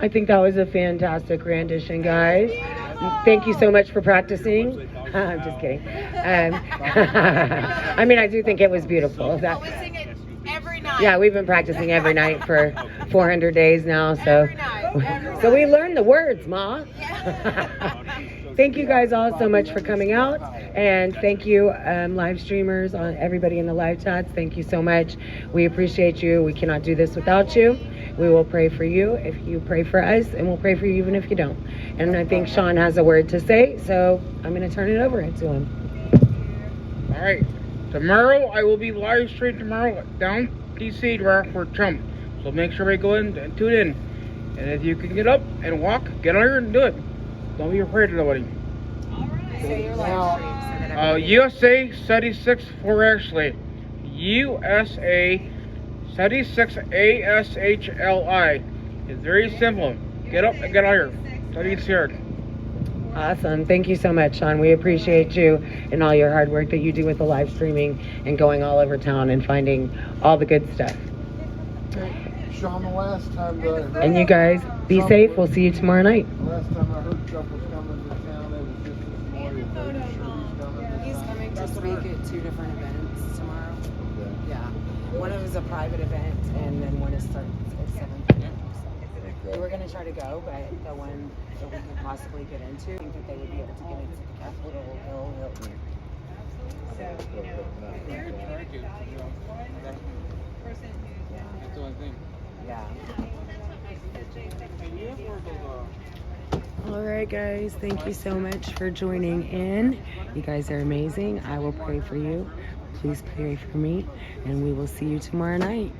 I think that was a fantastic rendition, guys. Thank you so much for practicing. I'm just kidding. I mean, I do think it was beautiful. We sing it every night. Yeah, we've been practicing every night for 400 days now, so we learned the words, Ma. Thank you guys all so much for coming out, and thank you live streamers, on everybody in the live chats. Thank you so much. We appreciate you. We cannot do this without you. We will pray for you if you pray for us, and we'll pray for you even if you don't. And I think Sean has a word to say, so I'm going to turn it over to him. All right. Tomorrow, I will be live streaming tomorrow down DC for Trump. So make sure we go in and tune in. And if you can get up and walk, get on here and do it. Don't be afraid of nobody. Say your live stream so that everybody USA 76 for Ashley. USA 76 ASHLI. It's very simple. Get up and get on here. Study's here. Awesome. Thank you so much, Sean. We appreciate you and all your hard work that you do with the live streaming and going all over town and finding all the good stuff. Sean, the last time that I heard, And you guys, be safe. We'll see you tomorrow night. the last time I heard Trump was coming to town, it was just this morning. Are you sure he's coming? He's coming to speak at 2 different events tomorrow. Yeah. One of them is a private event, and then one is starts at 7 p.m. So we were going to try to go, but the one that we could possibly get into, I think that they would be able to get into the Capitol Hill Hilton. So, you know, they're That's the one thing. yeah. All right, guys. Thank you so much for joining in. You guys are amazing. I will pray for you. Please pray for me. And we will see you tomorrow night.